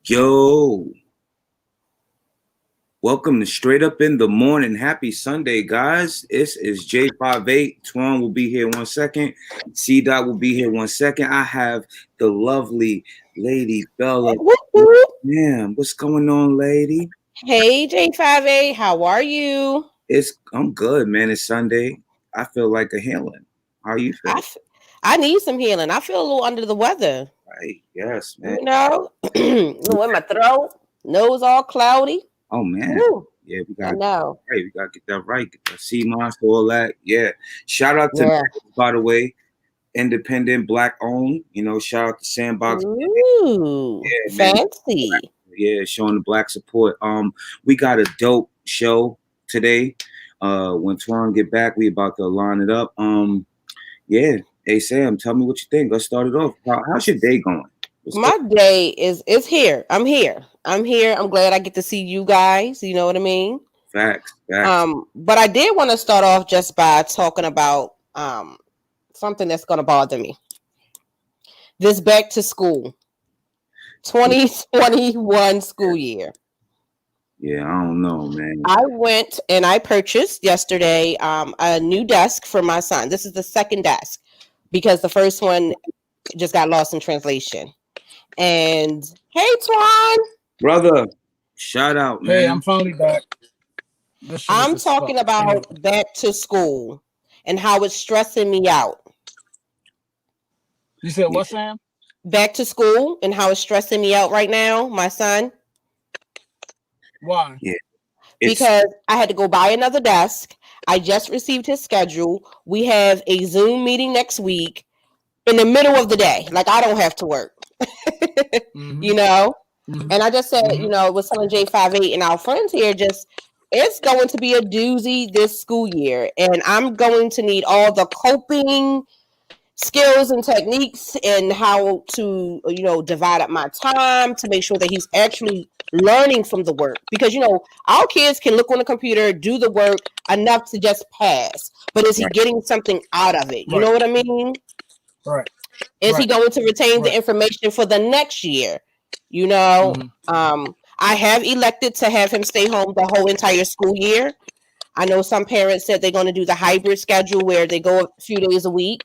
Yo, welcome to Straight Up in the Morning. Happy Sunday, guys. This is J58. Twan will be here 1 second. C Dot will be here 1 second. I have the lovely Lady Bella. Damn, what's going on, lady? Hey, J58, how are you? I'm good, man. It's Sunday. I feel like a healing. How you feel? I need some healing. I feel a little under the weather. Right. Yes, man. You know, with my throat, nose all cloudy. Oh man. Woo. Yeah, we I got know. right. We gotta get that right. Get that sea monster, all that. Yeah. Shout out to by the way, independent, black owned. Shout out to Sandbox. Ooh, Yeah, fancy. Man. Yeah, showing the black support. We got a dope show today. When Twan get back, we about to line it up. Yeah. Hey Sam, tell me what you think. Let's start it off. How's your day going? My day is here. I'm here. I'm glad I get to see you guys. You know what I mean? Facts. But I did want to start off just by talking about something that's going to bother me. This back to school 2021 school year. Yeah, I don't know, man. I went and I purchased yesterday a new desk for my son. This is the second desk because the first one just got lost in translation. And hey, Twan. Brother, shout out, man. Hey, I'm finally back. I'm talking about back to school and how it's stressing me out. You said what, Sam? Back to school and how it's stressing me out right now, my son. Why? Yeah. Because I had to go buy another desk. I just received his schedule. We have a Zoom meeting next week in the middle of the day. Like, I don't have to work. Mm-hmm. You know? Mm-hmm. And I just said, you know, with some of J58 and our friends here, it's going to be a doozy this school year. And I'm going to need all the coping skills and techniques and how to, divide up my time to make sure that he's actually learning from the work. Because, our kids can look on the computer, do the work enough to just pass. But is he getting something out of it? You know what I mean? Right. Is he going to retain the information for the next year? I have elected to have him stay home the whole entire school year. I know some parents said they're going to do the hybrid schedule where they go a few days a week.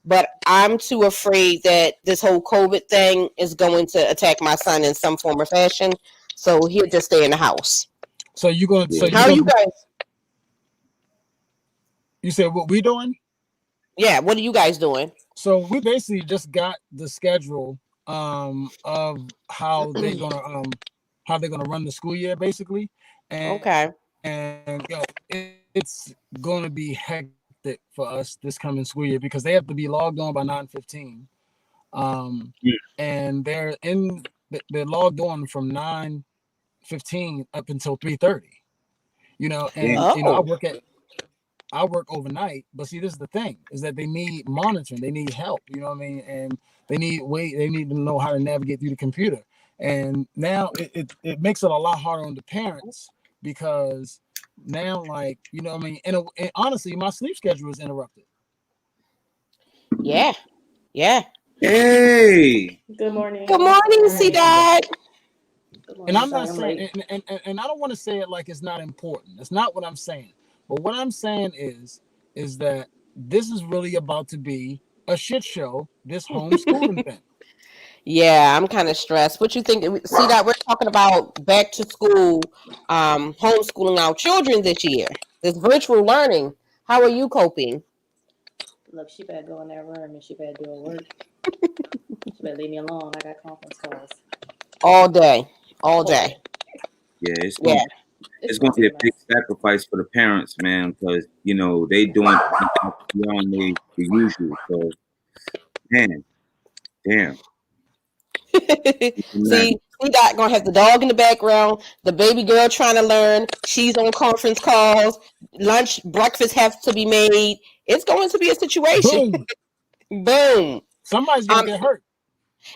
But I'm too afraid that this whole COVID thing is going to attack my son in some form or fashion. So he'll just stay in the house. So you going? So how are you guys? You said what we doing? Yeah, what are you guys doing? So we basically just got the schedule of how they're gonna run the school year, basically. And, okay. And it's gonna be hectic for us this coming school year because they have to be logged on by 9:15. And they're logged on from 9:15 up until 3:30. And I work overnight, but see, this is the thing: is that they need monitoring, they need help. You know what I mean? And they need to know how to navigate through the computer. And now it makes it a lot harder on the parents because now, like, you know what I mean? And honestly, my sleep schedule is interrupted. Yeah. Hey. Good morning. Good morning, C-Dot. And I'm not saying, and I don't want to say it like it's not important. That's not what I'm saying. But what I'm saying is that this is really about to be a shit show, this homeschooling thing. Yeah, I'm kind of stressed. What you think? See that we're talking about back to school, homeschooling our children this year. This virtual learning. How are you coping? Look, she better go in that room and she better do her work. She better leave me alone. I got conference calls. All day. Yeah, it's going to be a big sacrifice for the parents, man, because they doing beyond the usual. So, man, damn. See, C-Dot gonna have the dog in the background, the baby girl trying to learn. She's on conference calls. Breakfast has to be made. It's going to be a situation. Boom. Somebody's gonna get hurt.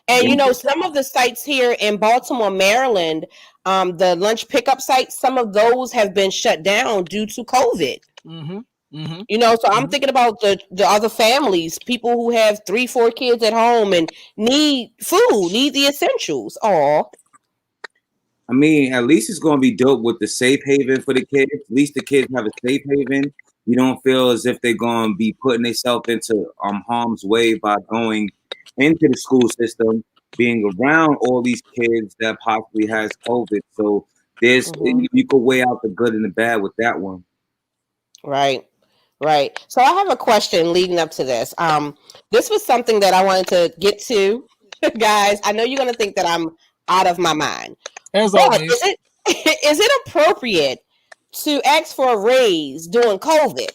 And some of the sites here in Baltimore, Maryland, the lunch pickup sites, some of those have been shut down due to COVID. Mm-hmm. Mm-hmm. So I'm thinking about the other families, people who have 3-4 kids at home and need food, need the essentials. Oh, I mean, at least it's gonna be dope with the safe haven for the kids. At least the kids have a safe haven. You don't feel as if they're gonna be putting themselves into harm's way by going into the school system, being around all these kids that possibly has COVID. So there's you could weigh out the good and the bad with that one. Right. Right. So I have a question leading up to this. This was something that I wanted to get to, guys. I know you're gonna think that I'm out of my mind. As But always. is it appropriate to ask for a raise during COVID?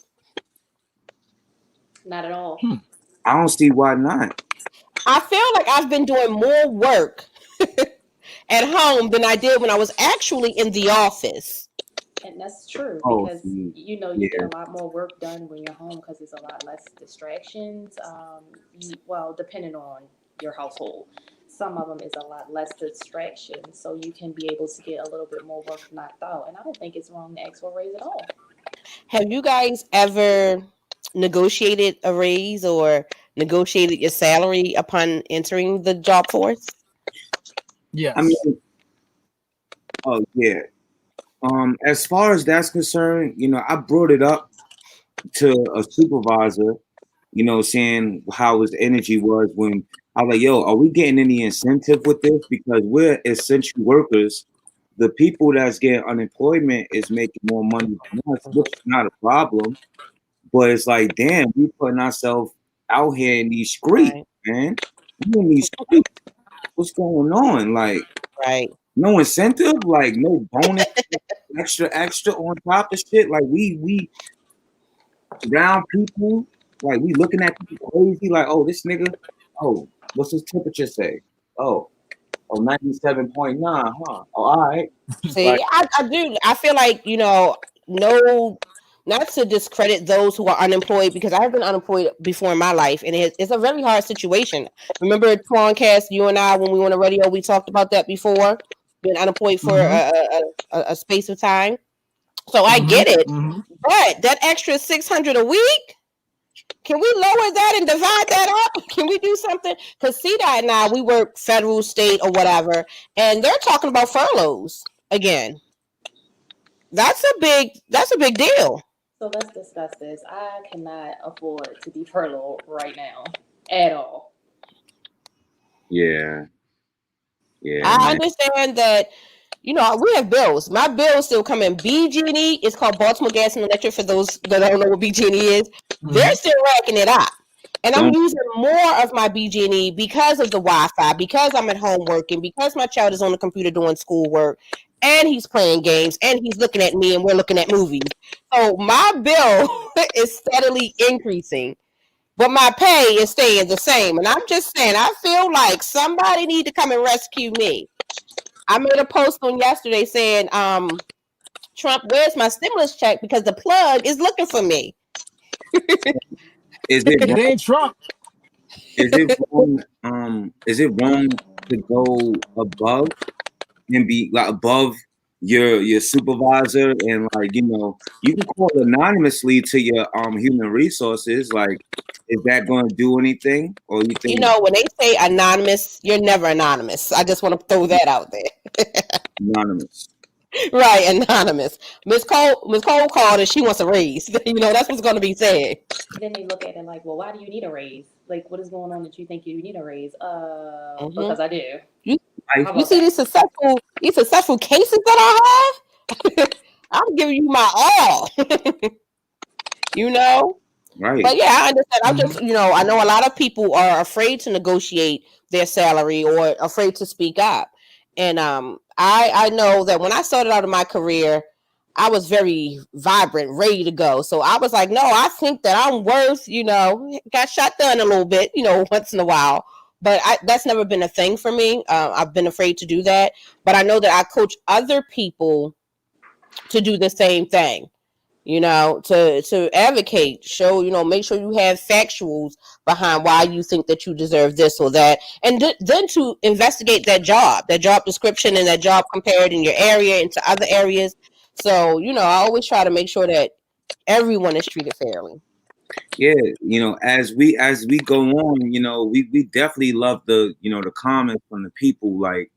Not at all. I don't see why not. I feel like I've been doing more work at home than I did when I was actually in the office. And that's true Oh, because you get a lot more work done when you're home because there's a lot less distractions. Depending on your household, some of them is a lot less distractions, so you can be able to get a little bit more work knocked out. And I don't think it's wrong to ask for a raise at all. Have you guys ever negotiated a raise or negotiated your salary upon entering the job force? Yes. I mean, oh yeah. As far as that's concerned, I brought it up to a supervisor, saying how his energy was when I was like, yo, are we getting any incentive with this? Because we're essential workers. The people that's getting unemployment is making more money than us, which is not a problem. But it's like, damn, we putting ourselves out here in these streets, Right. man. We in these streets. What's going on? Like, Right. no incentive, like no bonus, extra on top of shit. Like we round people, like we looking at people crazy, like, oh, this nigga, oh, what's his temperature say? Oh, 97.9, huh? Oh, all right. Like, See, I do. I feel like, no, not to discredit those who are unemployed because I've been unemployed before in my life, and it's a very hard situation. Remember Toinecast, you and I, when we were on the radio, we talked about that before, being unemployed for a space of time. So I get it, but that extra 600 a week. Can we lower that and divide that up? Can we do something? Because CDOT and I, we work federal, state, or whatever, and they're talking about furloughs again. That's a big deal. So let's discuss this. I cannot afford to be furloughed right now at all. yeah, I man. understand that. We have bills. My bills still come in BG&E. It's called Baltimore Gas and Electric for those that don't know what BG&E is. They're still racking it up. And I'm using more of my BG&E because of the Wi-Fi, because I'm at home working, because my child is on the computer doing schoolwork, and he's playing games, and he's looking at me, and we're looking at movies. So my bill is steadily increasing, but my pay is staying the same. And I'm just saying, I feel like somebody need to come and rescue me. I made a post on yesterday saying, Trump, where's my stimulus check? Because the plug is looking for me. Is it It ain't Trump. Is it wrong? Is it wrong to go above and be like above your supervisor and like you can call anonymously to your human resources? Like, is that going to do anything, or you think When they say anonymous, you're never anonymous. I just want to throw that out there. anonymous? Right, anonymous. Miss Cole called and she wants a raise. That's what's going to be said. Then they look at it like, well, why do you need a raise? Like, what is going on that you think you need a raise? Because I do. You see these successful cases that I have? I'm giving you my all. Right. But yeah, I understand. I'm just, I know a lot of people are afraid to negotiate their salary or afraid to speak up. And I know that when I started out in my career, I was very vibrant, ready to go. So I was like, no, I think that I'm worth, got shot down a little bit, once in a while. But that's never been a thing for me. I've been afraid to do that. But I know that I coach other people to do the same thing. To advocate, show, make sure you have factuals behind why you think that you deserve this or that. And then to investigate that job description and that job compared in your area into other areas. So, I always try to make sure that everyone is treated fairly. Yeah, as we go on, we definitely love the the comments from the people. Like,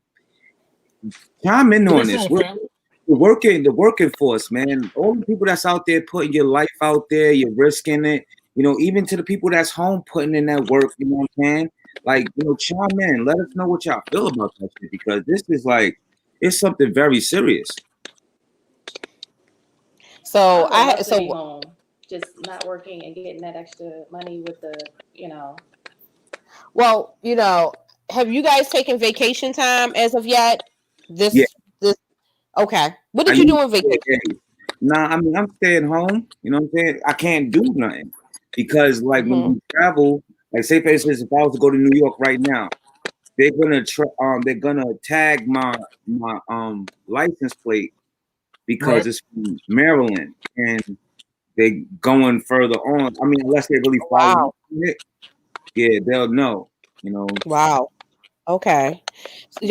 chime in What on they this. saying, fam? The working force, man. All the people that's out there putting your life out there, you're risking it. You know, even to the people that's home putting in that work. You know what I'm saying? Like, you know, chime in. Let us know what y'all feel about that shit because this is like it's something very serious. So I would love to be home, just not working and getting that extra money with the, you know. well, have you guys taken vacation time as of yet? Yeah, This okay. What I did you use do on vacation? Nah, I mean, I'm staying home. You know what I'm saying? I can't do nothing because, like, when Mm-hmm. we travel, like, say for instance, if I was to go to New York right now, they're gonna tag my license plate because Right. it's from Maryland and they going further on. I mean, unless they really follow Wow. it, yeah, they'll know. You know, Wow. Okay.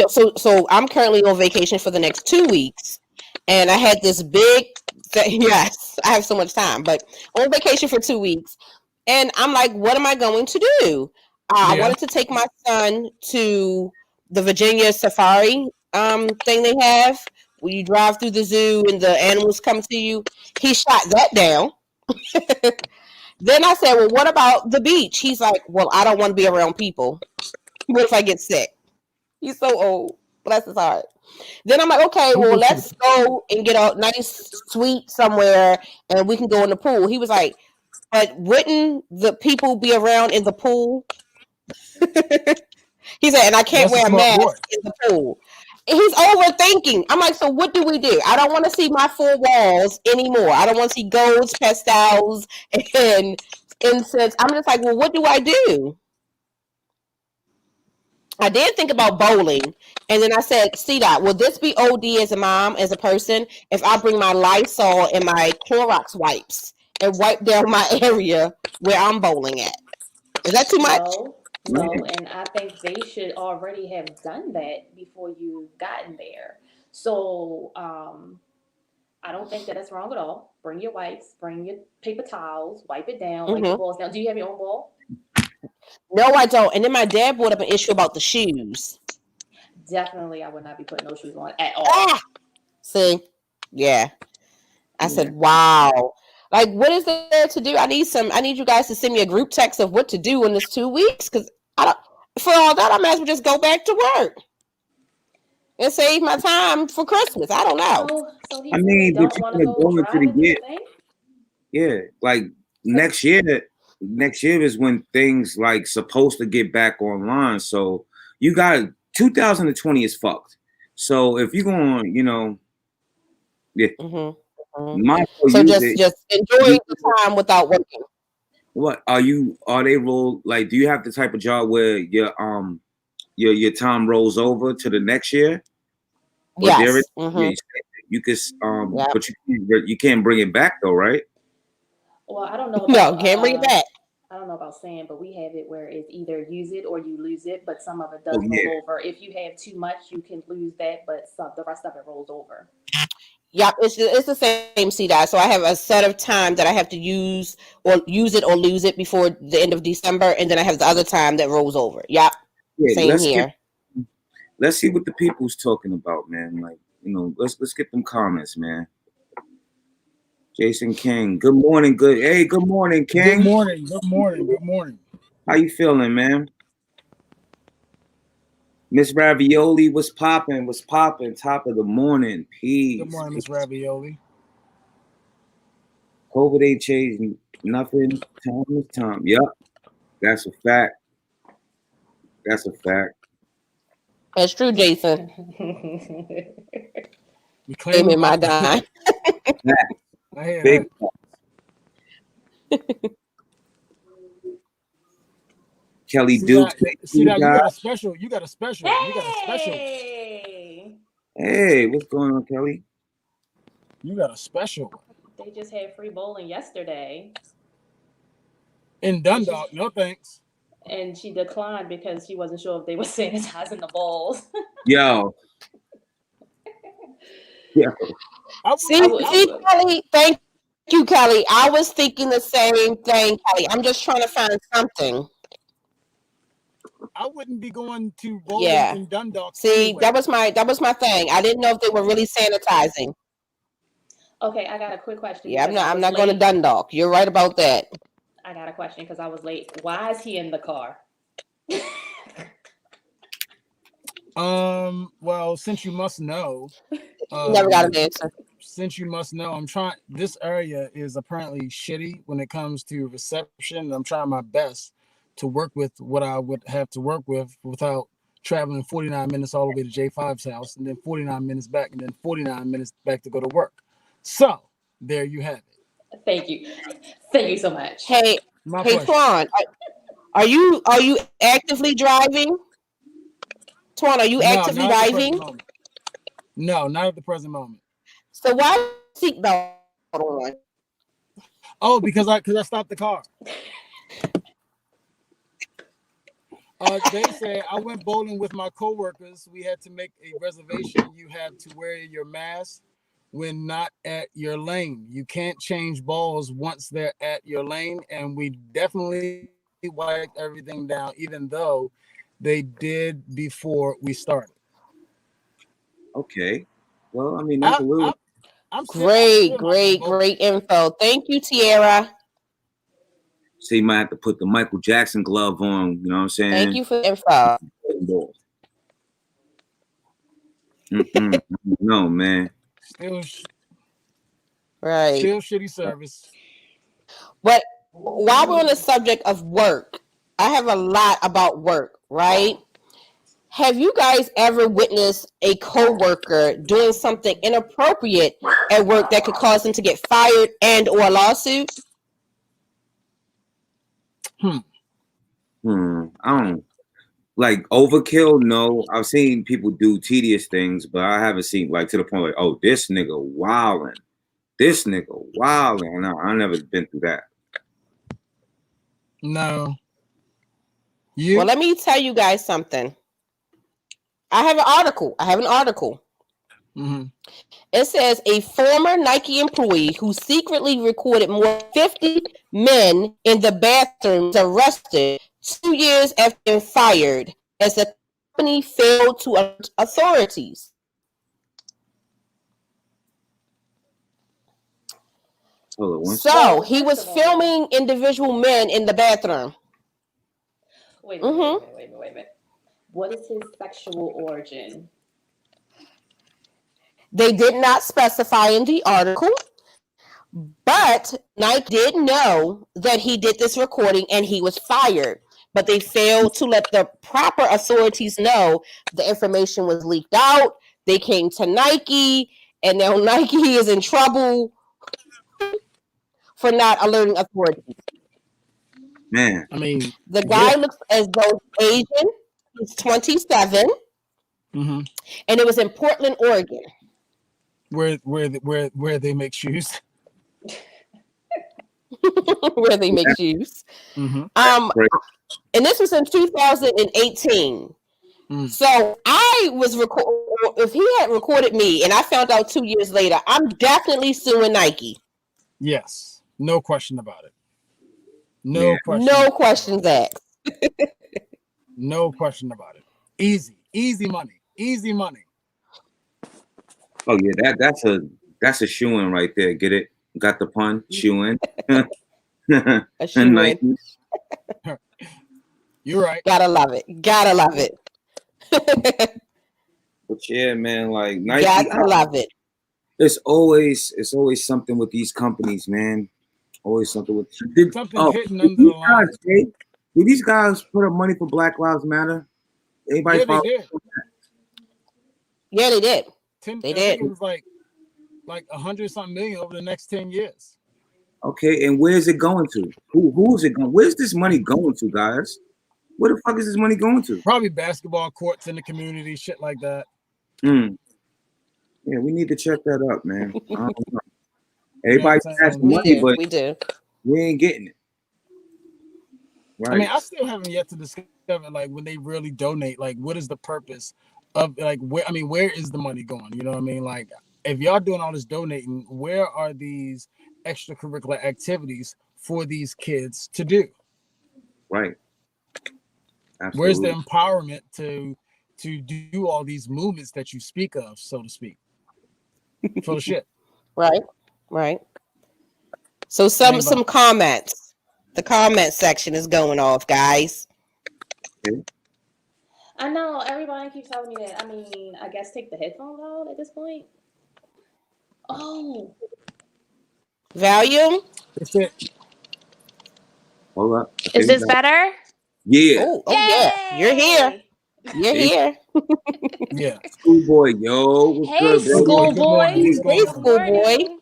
So I'm currently on vacation for the next 2 weeks, and I had this big. Yes, I have so much time, but on vacation for 2 weeks, and I'm like, what am I going to do? I Yeah. wanted to take my son to the Virginia Safari thing they have, where you drive through the zoo and the animals come to you. He shot that down. Then I said, well, what about the beach? He's like, well, I don't want to be around people. What if I get sick? He's so old. Bless his heart. Then I'm like, okay, Who well, goes to the? let's go and get a nice suite somewhere and we can go in the pool. He was like, but wouldn't the people be around in the pool? He said, and I can't That's a wear a smart boy. mask in the pool. And he's overthinking. I'm like, so what do we do? I don't want to see my four walls anymore. I don't want to see golds, pastels, and incense. I'm just like, well, what do I do? I did think about bowling, and then I said, "See that? Will this be OD as a mom, as a person, if I bring my Lysol and my Clorox wipes and wipe down my area where I'm bowling at? Is that too much?" No, no, man. and I think they should already have done that before you've gotten there. So, I don't think that that's wrong at all. Bring your wipes, bring your paper towels, wipe it down, wipe the Mm-hmm. balls down. Do you have your own ball? No, I don't. And then my dad brought up an issue about the shoes. Definitely, I would not be putting no shoes on at Ah, all. see, yeah. I Yeah. said, "Wow." Like, what is there to do? I need some. I need you guys to send me a group text of what to do in this 2 weeks because I don't. For all that, I might as well just go back to work and save my time for Christmas. I don't know. So I he really mean, but don't you're want to gonna go go into the drive and do year. the thing. Yeah, like next year. Next year is when things like supposed to get back online. So you got 2020 is fucked. So if you're going, you know, yeah, Mm-hmm. Mm-hmm. might as well So use just it. just enjoy Use the it. time without working. What are you? Are they roll like? Do you have the type of job where your time rolls over to the next year, or there is Yes. Mm-hmm. yeah, you could Yeah. but you can't bring it back though, right? Well, I don't know about No, can't bring it back. I don't know about saying, but we have it where it's either use it or you lose it, but some of it does Oh roll yeah, over. If you have too much, you can lose that, but the rest of it rolls over. Yep, it's the same CDOT. So I have a set of time that I have to use it or lose it before the end of December, and then I have the other time that rolls over. Yep, yeah. same here. Let's see what the people's talking about, man. Like, you know, let's get them comments, man. Jason King. Good morning. Good morning, Good King. morning. Good morning. Good morning. How you feeling, man? Miss Ravioli was popping, top of the morning. Good Peace. morning, Miss Ravioli. COVID ain't changed nothing. Time is time. Yep. That's a fact. That's a fact. That's true, Jason. We Gave claiming me about my dime. Fact. I hear Big that. Kelly See Dukes. that? See that? You got a special. You got a special. You got a special. Hey! Hey, what's going on, Kelly? You got a special. They just had free bowling yesterday. In And she Dundalk, no thanks. and she declined because she wasn't sure if they were sanitizing the bowls. Yo. Yo. I would. I See, would I see, would. Kelly. Thank you, Kelly. I was thinking the same thing, Kelly. I'm just trying to find something. I wouldn't be going to bowling Yeah. in Dundalk. See, Anyway. that was my thing. I didn't know if they were really sanitizing. Okay, I got a quick question Yeah, because I I'm was not going to late. Dundalk. You're right about that. I got a question because I was late. Why is he in the car? Well, since you must know, You never got an answer. I'm trying. This area is apparently shitty when it comes to reception. I'm trying my best to work with what I would have to work with without traveling 49 minutes all the way to J5's house and then 49 minutes back and then 49 minutes back to go to work. So there you have it. Thank you. Thank you so much. Hey, My hey, pleasure. Twan, are you actively driving? Twan, are you No, actively not at the present driving? moment. No, not at the present moment. So why seatbelt on? Oh, because I stopped the car. They said I went bowling with my coworkers. We had to make a reservation. You have to wear your mask when not at your lane. You can't change balls once they're at your lane. And we definitely wiped everything down, even though they did before we started. Okay. Well, I mean, that's I, a little. I, I'm Great, still not gonna great, bowl. great info. Thank you, Tierra. So you might have to put the Michael Jackson glove on. You know what I'm Thank saying? you for the info. No, man. Still, Right. still shitty service. But while we're on the subject of work, I have a lot about work, right? Have you guys ever witnessed a coworker doing something inappropriate at work that could cause them to get fired and or a lawsuit? I don't like overkill. No, I've seen people do tedious things, but I haven't seen like to the point like, oh, this nigga wilding. This nigga wilding. No, I never been through that. No. Well, You? let me tell you guys something. I have an article. Mm-hmm. It says a former Nike employee who secretly recorded more than 50 men in the bathroom was arrested 2 years after being fired as the company failed to alert authorities. So he was filming individual men in the bathroom. Wait a minute. What is his sexual origin? They did not specify in the article, but Nike did know that he did this recording and he was fired. But they failed to let the proper authorities know the information was leaked out. They came to Nike, and now Nike is in trouble for not alerting authorities. Man, I mean, the guy looks as though he's Asian. He's 27, mm-hmm. and it was in Portland, Oregon. Where they make shoes. Where they make shoes. Mm-hmm. And this was in 2018. So I was if he had recorded me and I found out 2 years later, I'm definitely suing Nike. Yes. No question about it. No questions asked. No question about it. Easy money. Easy money. Oh yeah, that's a shoe-in right there. Get it? Got the pun? Shoe-in. A shoe-in. You're right. Gotta love it. But yeah, man, like Nike. Gotta love it. It's always something with these companies, man. Always something with hidden under the line. Did these guys put up money for Black Lives Matter? Anybody follow? They did. Yeah, they did. They did. It was like 100-something million over the next 10 years. Okay, and where's it going to? Who is it going? Where's this money going to, guys? Where the fuck is this money going to? Probably basketball courts in the community, shit like that. Yeah, we need to check that up, man. I don't know. Everybody has money, but we do. We ain't getting it. Right. I mean, I still haven't yet to discover like when they really donate, like what is the purpose of like where is the money going? You know what I mean? Like if y'all doing all this donating, where are these extracurricular activities for these kids to do? Right. Where's the Absolutely. empowerment to do all these movements that you speak of, so to speak? Full of shit. Right. Right. So Ain't some about comments. The comment section is going off, guys. Okay. I know everybody keeps telling me that. I mean, I guess take the headphones out at this point. Oh, Volume. it's it. Hold up. I is think we this got. better? Yeah. Oh yeah. You're here. Yay! You're Jason, here. Yeah. schoolboy, yo, what's Hey, good, bro? Schoolboy, good schoolboy. morning. What's Hey, going Hey, Good on? schoolboy. morning.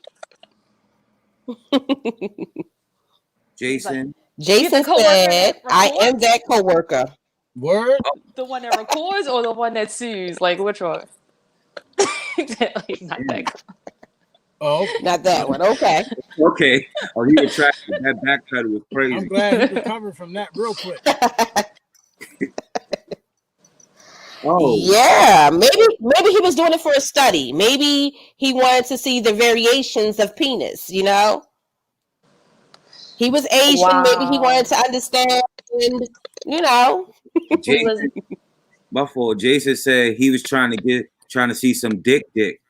He's like, Jason. he's the Jason coworker said, that "I am records, that coworker." Word? the one that records, or the one that sues. Like which one? He's not Damn. that. Oh, Not that one. Okay. Okay. Oh, he retracted. That backpedal was I'm crazy. glad he recovered from that real quick. Oh, Yeah, maybe he was doing it for a study. Maybe he wanted to see the variations of penis, you know? He was Asian, maybe he wanted Wow. to understand, you know. He was. Jason. My fault. Jason said he was trying to see some dick.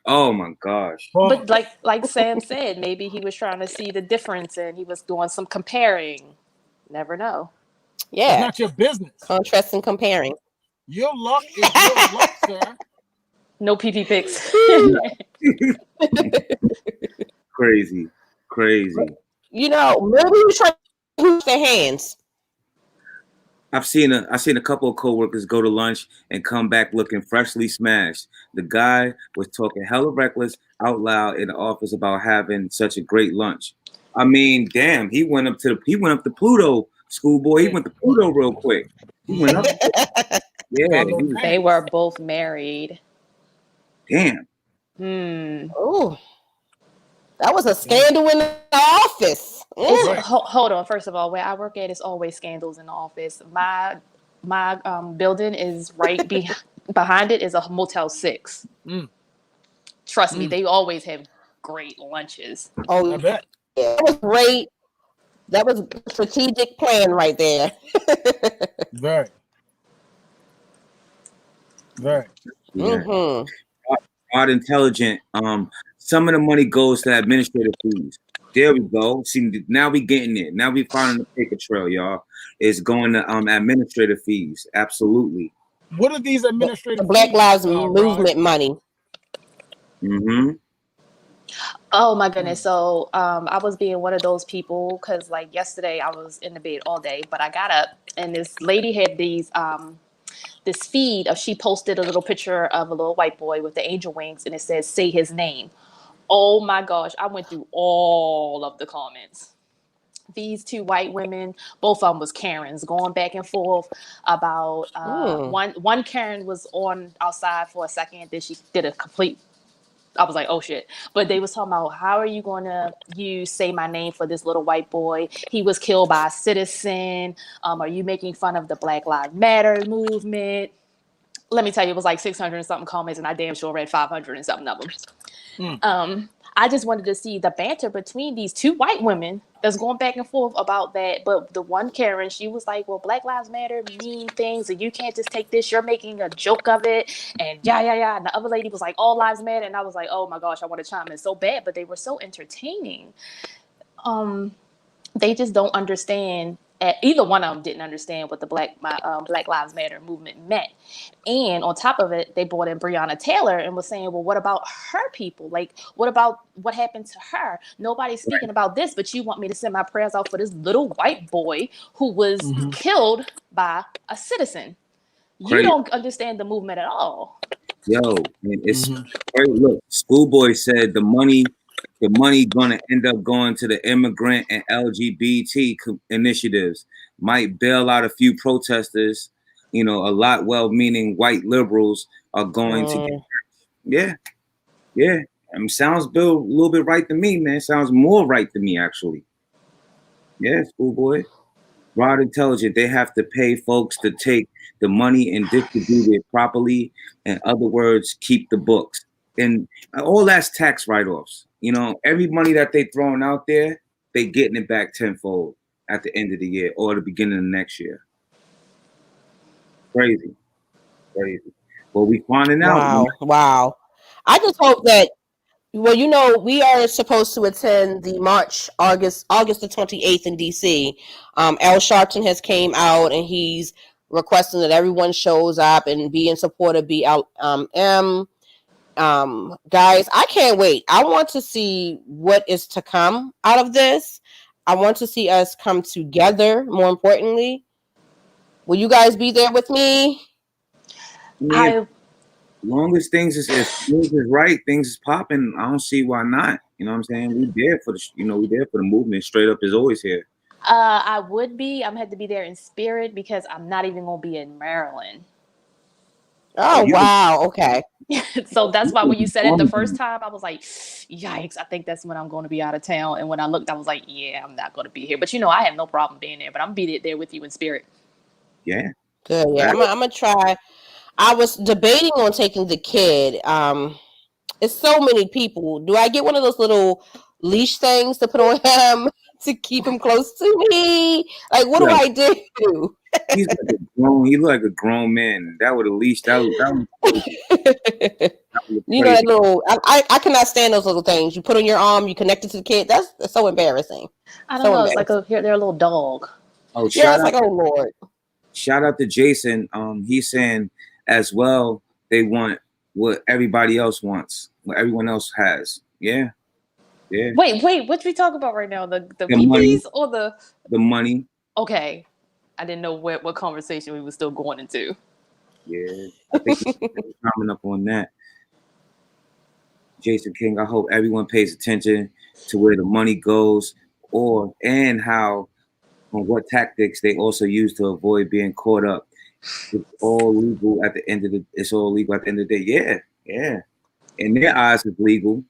Oh my gosh. But Pause. like Sam said, maybe he was trying to see the difference and he was doing some comparing. Never know. It's Yeah, not your business. contrast and comparing. Your luck is your luck, sir. No PP pics. Crazy. Crazy. You know, maybe he was trying to use their hands. I've seen a couple of coworkers go to lunch and come back looking freshly smashed. The guy was talking hella reckless out loud in the office about having such a great lunch. I mean, damn, he went up to Pluto, schoolboy. He went to Pluto real quick. He went up. Mm-hmm. Yeah, Got he little was They pants. were both married. damn. Hmm. Oh, that was a Damn. scandal in the office. It's Right. hold on. First of all, where I work at is always scandals in the office. My building is behind it is a Motel 6. Mm. Trust me, Mm. they always have great lunches. I Oh, bet. yeah, that was great. That was a strategic plan right there. Very. Very. Yeah. Mm-hmm. Art intelligent. Some of the money goes to administrative fees. There we go. See, now we getting there. Now we finding the paper trail, y'all. It's going to administrative fees. Absolutely. What are these The administrative Black fees, Lives Rod? Movement money. Mm-hmm. Oh my goodness. Mm. So I was being one of those people because like yesterday I was in the bed all day, but I got up and this lady had this feed of she posted a little picture of a little white boy with the angel wings and it says say his name. Oh my gosh, I went through all of the comments. These two white women, both of them was Karens, going back and forth about Mm. one Karen was on outside for a second, then she did a complete. I was like, oh shit. But they was talking about how are you going to use say my name for this little white boy? He was killed by a citizen. Are you making fun of the Black Lives Matter movement? Let me tell you, it was like 600 and something comments, and I damn sure read 500 and something of them. Mm. I just wanted to see the banter between these two white women that's going back and forth about that. But the one Karen, she was like, well, Black Lives Matter mean things, and you can't just take this. You're making a joke of it. And yeah. And the other lady was like, all lives matter. And I was like, oh my gosh, I want to chime in so bad. But they were so entertaining. They just don't understand. Either one of them didn't understand what the Black Lives Matter movement meant. And on top of it, they brought in Breonna Taylor and was saying, well, what about her people? Like, what about what happened to her? Nobody's speaking about this, but you want me to send my prayers out for this little white boy who was Mm-hmm. killed by a citizen. You Crazy. don't understand the movement at all. Yo, man, it's Mm-hmm. look, schoolboy said the money gonna end up going to the immigrant and LGBT initiatives. Might bail out a few protesters. You know, a lot well-meaning white liberals are going to get. Mm. Yeah. Sounds a little bit right to me, man. Sounds more right to me, actually. Yeah, schoolboy. Rod intelligent. They have to pay folks to take the money and distribute it properly. In other words, keep the books. And all that's tax write-offs. You know, every money that they throwing out there, they getting it back tenfold at the end of the year or the beginning of next year. Crazy. Well, we finding out. Wow. I just hope that. Well, we are supposed to attend the March, August the 28th in DC. Al Sharpton has came out and he's requesting that everyone shows up and be in support of BLM. Guys, I can't wait. I want to see what is to come out of this. I want to see us come together. More importantly, will you guys be there with me? As long as things is right, things is popping. I don't see why not. You know what I'm saying? We there for the movement. Straight up is always here. I would be. I'm had to be there in spirit because I'm not even gonna be in Maryland. Oh wow, okay. So that's why when you said it the first time, I was like, yikes, I think that's when I'm going to be out of town. And when I looked, I was like, yeah, I'm not going to be here. But I have no problem being there, but I'm be there with you in spirit. Yeah. Good. Yeah, I'm gonna try. I was debating on taking the kid. It's so many people. Do I get one of those little leash things to put on him to keep him close to me? Like, what do I do? He look like a grown man. That would at least that was that little. I cannot stand those little things. You put on your arm, you connect it to the kid. That's so embarrassing. I don't know. It's like they're a little dog. Oh, yeah, it's like, oh Lord. Shout out to Jason. He's saying as well they want what everybody else wants, what everyone else has. Yeah. Wait, what we talk about right now? The PPs or the money? Okay, I didn't know what conversation we were still going into. Yeah, I think we're coming up on that. Jason King, I hope everyone pays attention to where the money goes, and how on what tactics they also use to avoid being caught up. It's all legal at the end of the day. Yeah. In their eyes, it's legal.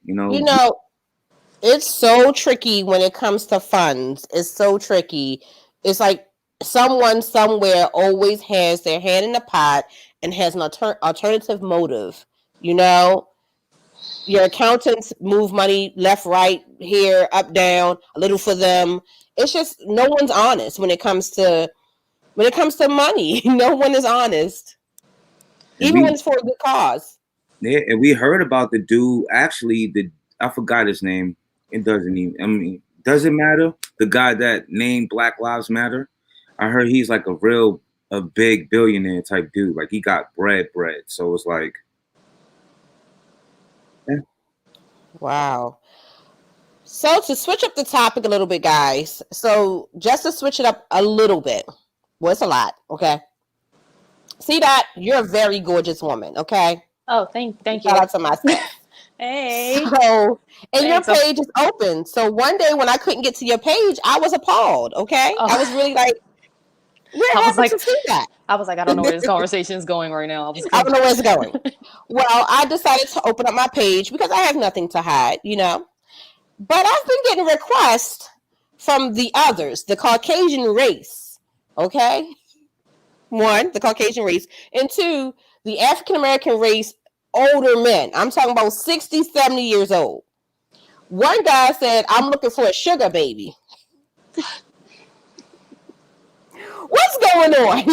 It's so tricky when it comes to funds. It's so tricky. It's like someone somewhere always has their hand in the pot and has an alternative motive. Your accountants move money left, right, here, up, down, a little for them. It's just no one's honest when it comes to money. No one is honest, even when it's for a good cause. Yeah, and we heard about the dude. Actually, I forgot his name. It doesn't matter. The guy that named Black Lives Matter. I heard he's like a big billionaire type dude. Like he got bread. So it's like, yeah. Wow. So to switch up the topic a little bit, guys. So just to switch it up a little bit. Well, it's a lot. Okay. See that? You're a very gorgeous woman. Okay. Oh, thank you. Shout out to myself. Hey. So, and your page is open. So one day when I couldn't get to your page, I was appalled. Okay. I was really like, where happened to see that? I was like, I don't know where this conversation is going right now. I don't know where it's going. Well, I decided to open up my page because I have nothing to hide, But I've been getting requests from the others, the Caucasian race. Okay. One, the Caucasian race. And two, the African-American race, older men. I'm talking about 60, 70 years old. One guy said, I'm looking for a sugar baby. What's going on?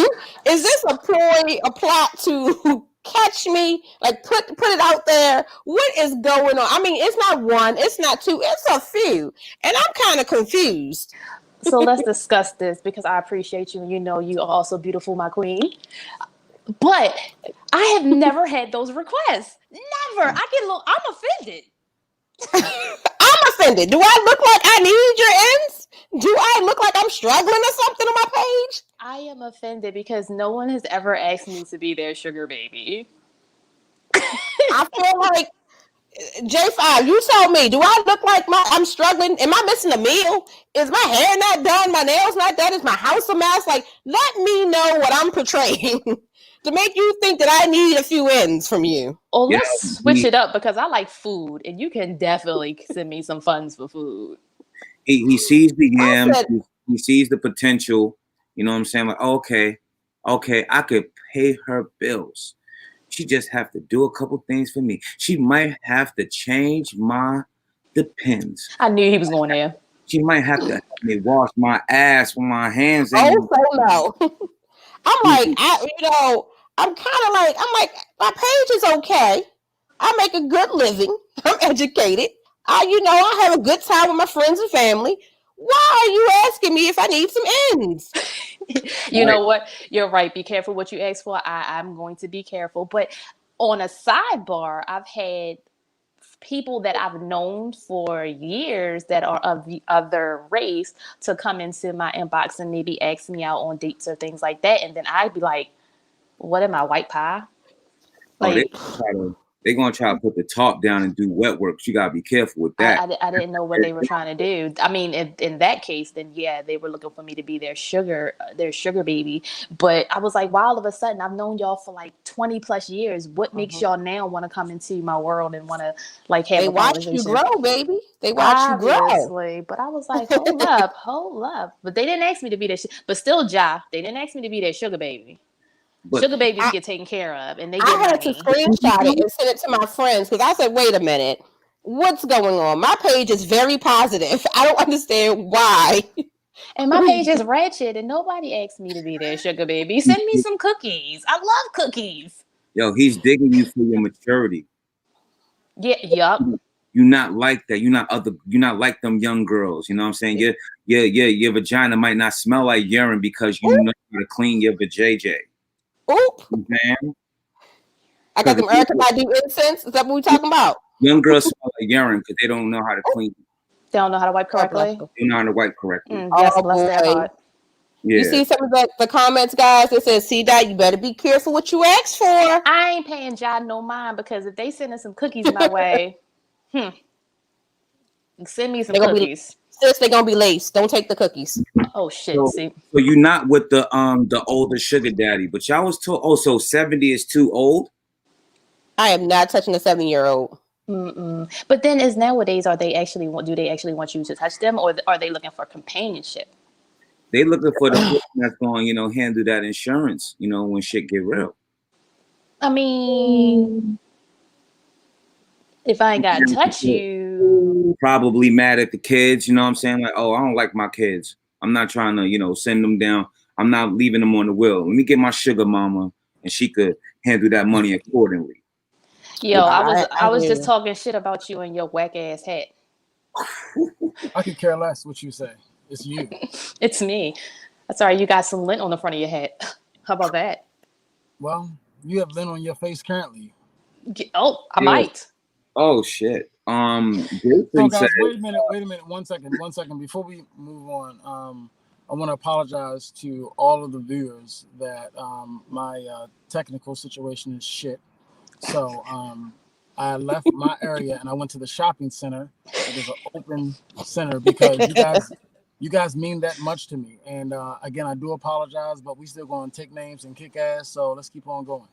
Is this a plot to catch me? Like put it out there? What is going on? I mean, it's not one, it's not two, it's a few. And I'm kind of confused. So let's discuss this because I appreciate you. And you are also beautiful, my queen. But I have never had those requests. Never. I'm offended. I'm offended. Do I look like I need your ends? Do I look like I'm struggling or something on my page? I am offended because no one has ever asked me to be their sugar baby. I feel like, J5, you tell me, do I look like I'm struggling? Am I missing a meal? Is my hair not done? My nails not done? Is my house a mess? Like, let me know what I'm portraying to make you think that I need a few ends from you. Oh, let's switch it up because I like food and you can definitely send me some funds for food. He sees the yams. He sees the potential. You know what I'm saying? Like, okay, I could pay her bills. She just have to do a couple things for me. She might have to change the pins. I knew he was going there. She might have to wash my ass with my hands. Oh, so no. I'm like, I'm kind of like, I'm like, my page is okay. I make a good living. I'm educated. I have a good time with my friends and family. Why are you asking me if I need some ends? You Right. know what? You're right. Be careful what you ask for. I'm going to be careful. But on a sidebar, I've had people that I've known for years that are of the other race to come into my inbox and maybe ask me out on dates or things like that. And then I'd be like, what am I, white pie? Oh, Like, they're gonna try to put the top down and do wet work. You gotta be careful with that. I didn't know what they were trying to do. I mean, in that case, then yeah, they were looking for me to be their sugar baby. But I was like, wow, all of a sudden, I've known y'all for like 20 plus years. What makes y'all now want to come into my world and want to like have They a watch you conversation? grow, baby. They watch you grow. Obviously, but I was like, hold up, hold up. But they didn't ask me to be their, but still, they didn't ask me to be their sugar baby. But Sugar babies get taken care of and they get I had to money. screenshot it and send it to my friends because I said, wait a minute, what's going on? My page is very positive. I don't understand why. And my page is ratchet and nobody asked me to be their sugar baby. Send me some cookies. I love cookies. yo, he's digging you for your maturity. Yeah, yup. You're not like that. You're not like them young girls. You know what I'm saying? Your vagina might not smell like urine because you know how to clean your vajayjay. Oop. Man. I got them Erica Badu incense. Is that what we're talking about? Young girls smell like urine because they don't know how to clean. They don't know how to wipe God bless correctly. them. They don't know how to wipe correctly. Yes, Oh bless their boy. heart. Yeah. You see some of the comments, guys, that says, see that you better be careful what you ask for. I ain't paying John no mind because if they sending some cookies my way, send me some cookies. They're gonna be laced. Don't take the cookies. Oh shit! So See, you're not with the older sugar daddy, but y'all was told. Oh, so 70 is too old. I am not touching a 7-year-old. but then as nowadays, do they actually want you to touch them, or are they looking for companionship? They looking for the person that's going, handle that insurance, when shit get real. I mean, if I ain't got to touch you, Probably mad at the kids, you know what I'm saying? Like, oh, I don't like my kids. I'm not trying to, send them down. I'm not leaving them on the wheel. Let me get my sugar mama and she could handle that money accordingly. yo, I was just talking shit about you and your whack ass hat. I could care less what you say. It's you. It's me. Sorry, you got some lint on the front of your hat. How about that? Well, you have lint on your face currently. Oh, I might. Oh shit. So guys, wait a minute, 1 second. Before we move on, I want to apologize to all of the viewers that my technical situation is shit. So I left my area and I went to the shopping center. It is an open center because you guys mean that much to me. And again, I do apologize, but we still going to take names and kick ass. So let's keep on going.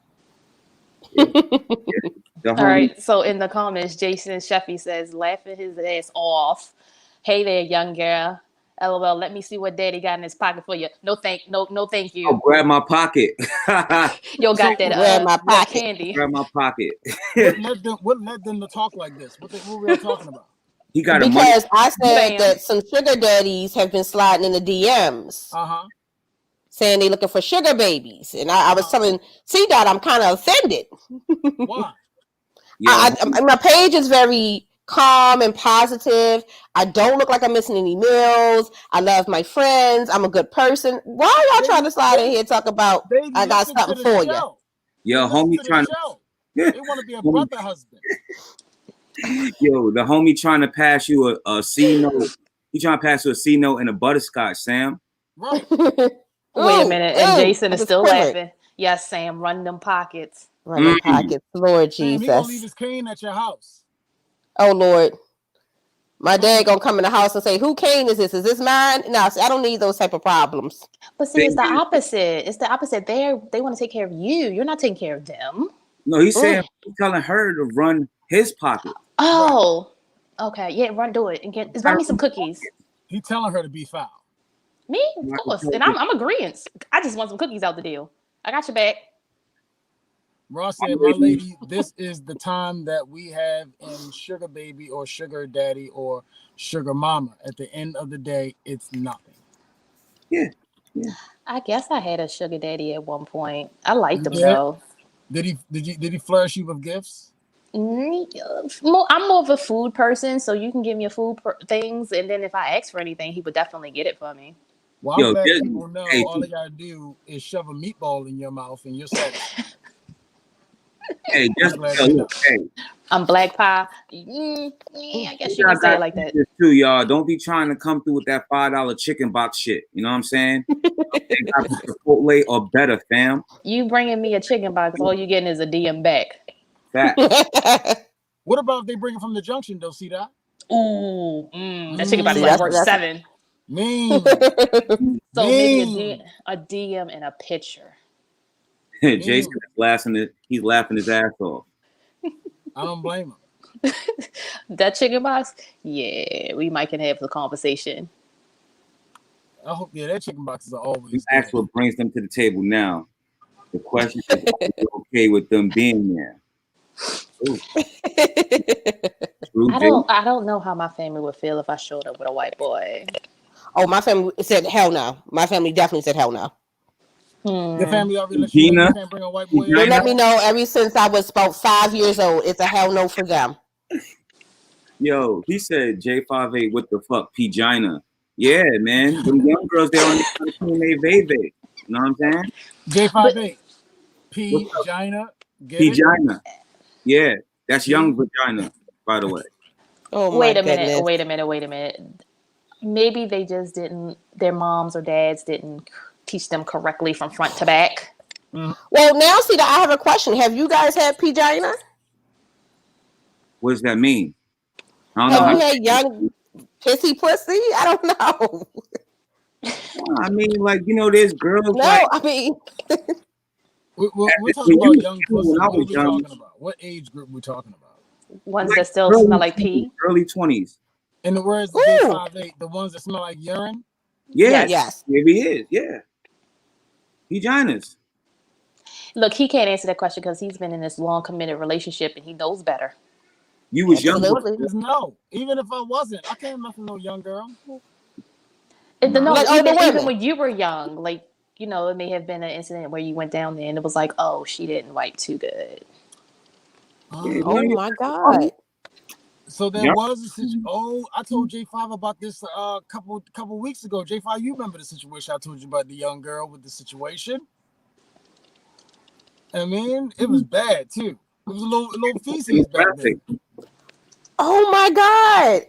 All right. So in the comments, Jason Sheffy says, laughing his ass off. Hey there, young girl. LOL. Let me see what daddy got in his pocket for you. No, thank you. Oh, grab my pocket. Yo, got that grab my pocket. candy. Grab my pocket. What led them to talk like this? What were they talking about? He got because I said that some sugar daddies have been sliding in the DMs. Saying they looking for sugar babies. And I was telling C-Dot I'm kind of offended. Why? My page is very calm and positive. I don't look like I'm missing any meals. I love my friends. I'm a good person. Why are y'all trying to slide in here and talk about I got something for you? Yo, homie trying to... They want to be a brother husband. Yo, the homie trying to pass you a C note. He trying to pass you a C note and a butterscotch, Sam. Right. Wait a minute. And Jason is still laughing. Yes, Sam, run them pockets. Run them pockets. Lord Sam, Jesus. he gonna leave his cane at your house. Oh, Lord. My dad gonna come in the house and say, who cane is this? Is this mine? No, see, I don't need those type of problems. But see, it's the opposite. It's the opposite. They want to take care of you. You're not taking care of them. No, he's saying he's telling her to run his pocket. Oh. Right. Okay. Yeah, do it. And run me some cookies. He's telling her to be foul. Me? Of course. And I'm agreeing. I just want some cookies out the deal. I got your back. Ross said, my lady, this is the time that we have in sugar baby or sugar daddy or sugar mama. At the end of the day, it's nothing. Yeah. I guess I had a sugar daddy at one point. I liked him Yeah. though. Did he flourish you with gifts? I'm more of a food person, so you can give me things, and then if I ask for anything, he would definitely get it for me. Well, I'm Yo, glad just, people know hey, all they gotta do is shove a meatball in your mouth and you're satisfied. hey, I'm just glad yo, they look, know. hey, I'm black pie. I guess you I can say got it like that. this too, y'all. Don't be trying to come through with that $5 chicken box shit. You know what I'm saying? They got the Chipotle or better, fam. You bringing me a chicken box, all you getting is a DM back. Fat. What about if they bring it from the junction though? See that? Ooh, that chicken box See, like Mm, worth that's 7. mean, So maybe mean, a DM and a picture. Jason mean. is laughing. He's laughing his ass off. I don't blame him. That chicken box, yeah, we might can have the conversation. I hope that chicken boxes are You always ask good. what brings them to the table now. The question is, are you okay with them being there? Ooh, true, Jason. I don't know how my family would feel if I showed up with a white boy. Oh, my family said hell no. My family definitely said hell no. Your Hmm. family already let you know you Gina, can't bring a white boy They in Gina, let like me that. know ever since I was about 5 years old. It's a hell no for them. yo, he said J58, what the fuck, P-Gina. Yeah, man. Them young girls, they on the team, they veve. You know what I'm saying? But J58, What's P up, Gina, get it? P-Gina? Yeah, that's young P. vagina, by the way. Oh my wait a minute, goodness. wait a minute. Maybe they just didn't, their moms or dads didn't teach them correctly from front to back. Well, now see that I have a question. Have you guys had Pgina? What does that mean? I don't know Have how. you had young pissy pussy? I don't know. I mean, like, there's girls like No, I mean, We're talking when about you young when pussy. I What are was we young, talking about? What age group we talking about? Ones like that still smell early like 20s, pee. early 20s. In the words of ooh, J58, the ones that smell like urine. Yeah, Yes. yes. maybe it is. Yeah, vaginas. Look, he can't answer that question because he's been in this long committed relationship and he knows better. You was young Simple Absolutely. as no. Even if I wasn't, I can't mess with no young girl. Nah. Like No, older even women. when you were young, like it may have been an incident where you went down there and it was like, oh, she didn't wipe too good. Yeah, Oh you my God. So there yeah. was a situation. Oh, I told J5 about this couple weeks ago. J5, you remember the situation I told you about the young girl with the situation? I mean, it was bad too. It was a little feces back then. Demographic. Oh my God.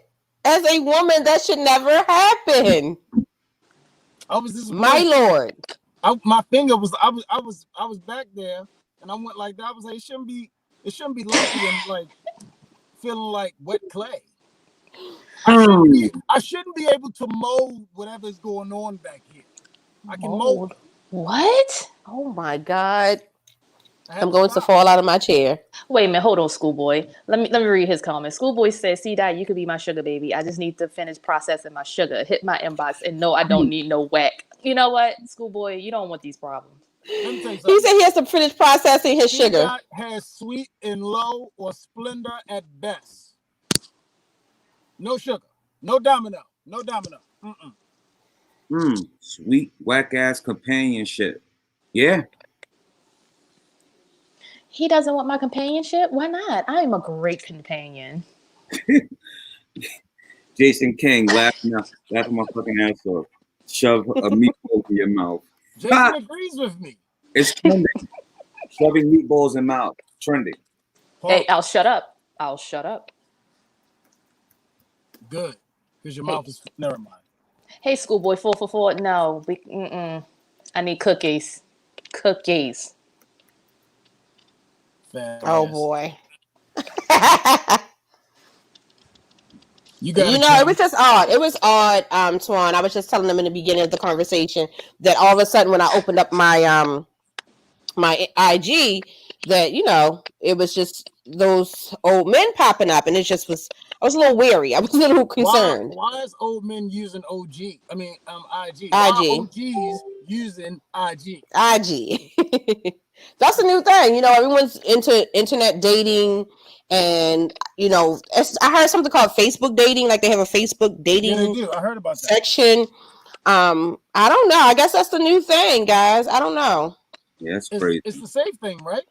As a woman, that should never happen. I was My disappointed. Lord. My finger was I was back there and I went like that. I was like, it shouldn't be lumpy and like feeling like wet clay. I shouldn't be able to mold whatever's going on back here. I can mold Mold. it. What? Oh my God. I had I'm to going to stop. fall out of my chair. Wait a minute, hold on, schoolboy. Let me read his comment. Schoolboy says, "See that you could be my sugar baby. I just need to finish processing my sugar. Hit my inbox and no, I don't need no whack. You know what, schoolboy? You don't want these problems. Let me tell you He something. said he has to finish processing his C sugar. dot has sweet and low or splendor at best. No sugar. No domino. No domino. Sweet whack ass companionship. Yeah, He doesn't want my companionship. Why not? I am a great companion. Jason King laughing my fucking ass off. Shove a meatball in your mouth. Ha! Jason agrees with me. It's trending. Shoving meatballs in mouth. Trending. Hey, Pause. I'll shut up. I'll shut up. Good. Because your Hey, mouth is never mind. hey, schoolboy, 444. No, I need cookies. Cookies. Fat Oh ass. boy. You got it, It Kim. was just odd. It was odd, Twan. I was just telling them in the beginning of the conversation that all of a sudden when I opened up my IG, that it was just those old men popping up, and it just was. I was a little wary. I was a little concerned. Why is old men using OG? I mean, IG. Why are IG, OGs using IG? IG. That's a new thing. Everyone's into internet dating, and I heard something called Facebook dating. Like they have a Facebook Yeah, they dating do. I heard about that. section. I don't know. I guess that's the new thing, guys. I don't know. Yeah, that's crazy. It's the safe thing, right?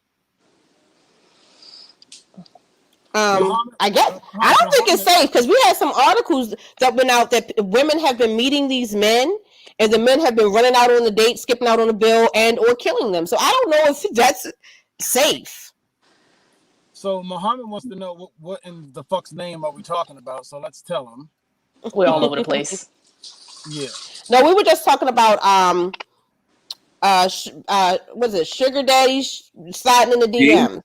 I guess I don't think it's safe because we had some articles that went out that women have been meeting these men, and the men have been running out on the date, skipping out on the bill, and or killing them. So I don't know if that's safe. So Muhammad wants to know what in the fuck's name are we talking about? So let's tell him. We're all over the place. Yeah. No, we were just talking about was it sugar daddy sliding in the DM?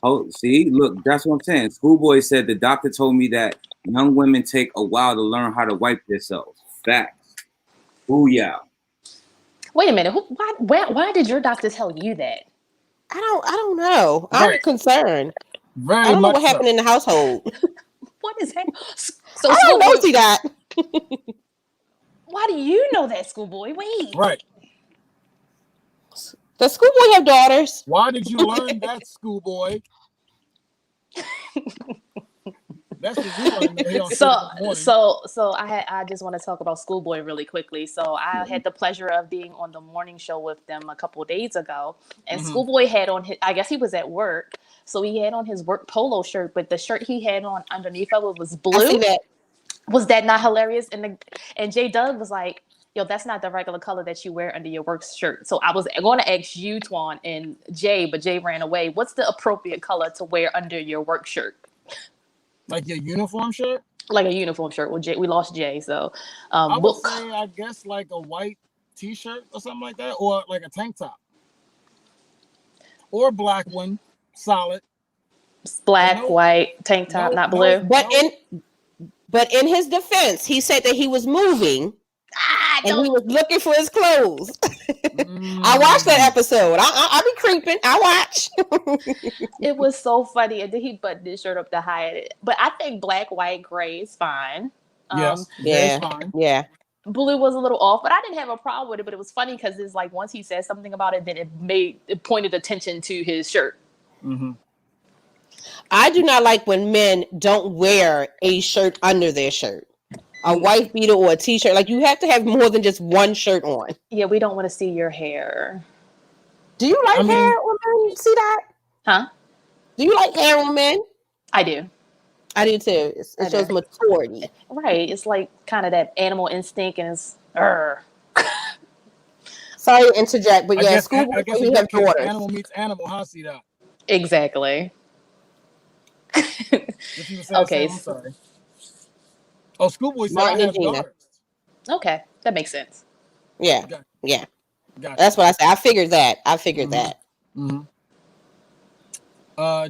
Oh, see, look, that's what I'm saying. Schoolboy said the doctor told me that young women take a while to learn how to wipe themselves. Facts. Ooh, yeah. Wait a minute. Why did your doctor tell you that? I don't know. I'm concerned. Very I don't know much what happened in the household. What is that? So I don't know, see that. Why do you know that, Schoolboy? Wait. Right. Does Schoolboy have daughters? Why did you learn that, Schoolboy? That's what we want to know here on So I just want to talk about Schoolboy really quickly. So I had the pleasure of being on the morning show with them a couple of days ago, and Schoolboy had on his, I guess he was at work, so he had on his work polo shirt, but the shirt he had on underneath of it was blue. I see that. Was that not hilarious? And J Doug was like, yo, that's not the regular color that you wear under your work shirt. So I was going to ask you, Twan, and Jay, but Jay ran away. What's the appropriate color to wear under your work shirt? Like your uniform shirt? Like a uniform shirt. Well, we lost Jay, so I would say, I guess, like a white t-shirt or something like that, or like a tank top, or a black one, solid. Black, white tank top, not blue. But in his defense, he said that he was moving. And he was looking for his clothes. I watched that episode. I be creeping. I watch. It was so funny. And then he buttoned his shirt up to hide it. But I think black, white, gray is fine. Yes. Yeah. Fine. Yeah. Blue was a little off, but I didn't have a problem with it. But it was funny because it's like once he said something about it, then it pointed attention to his shirt. Mm-hmm. I do not like when men don't wear a shirt under their shirt. A wife beater or a t-shirt. Like, you have to have more than just one shirt on. Yeah, we don't want to see your hair. Do you like hair on men? See that? Huh? Do you like hair on men? I do. I do too. It shows maturity. Right. It's like kind of that animal instinct, and it's Sorry to interject, but yeah, I guess we have daughters. Animal meets animal, huh? See that? Exactly. What you were saying, okay. Sam? I'm sorry. Oh, Schoolboy said I have daughters. Okay, that makes sense. Yeah, Gotcha. yeah. Gotcha. That's what I said. I figured that. Mm-hmm.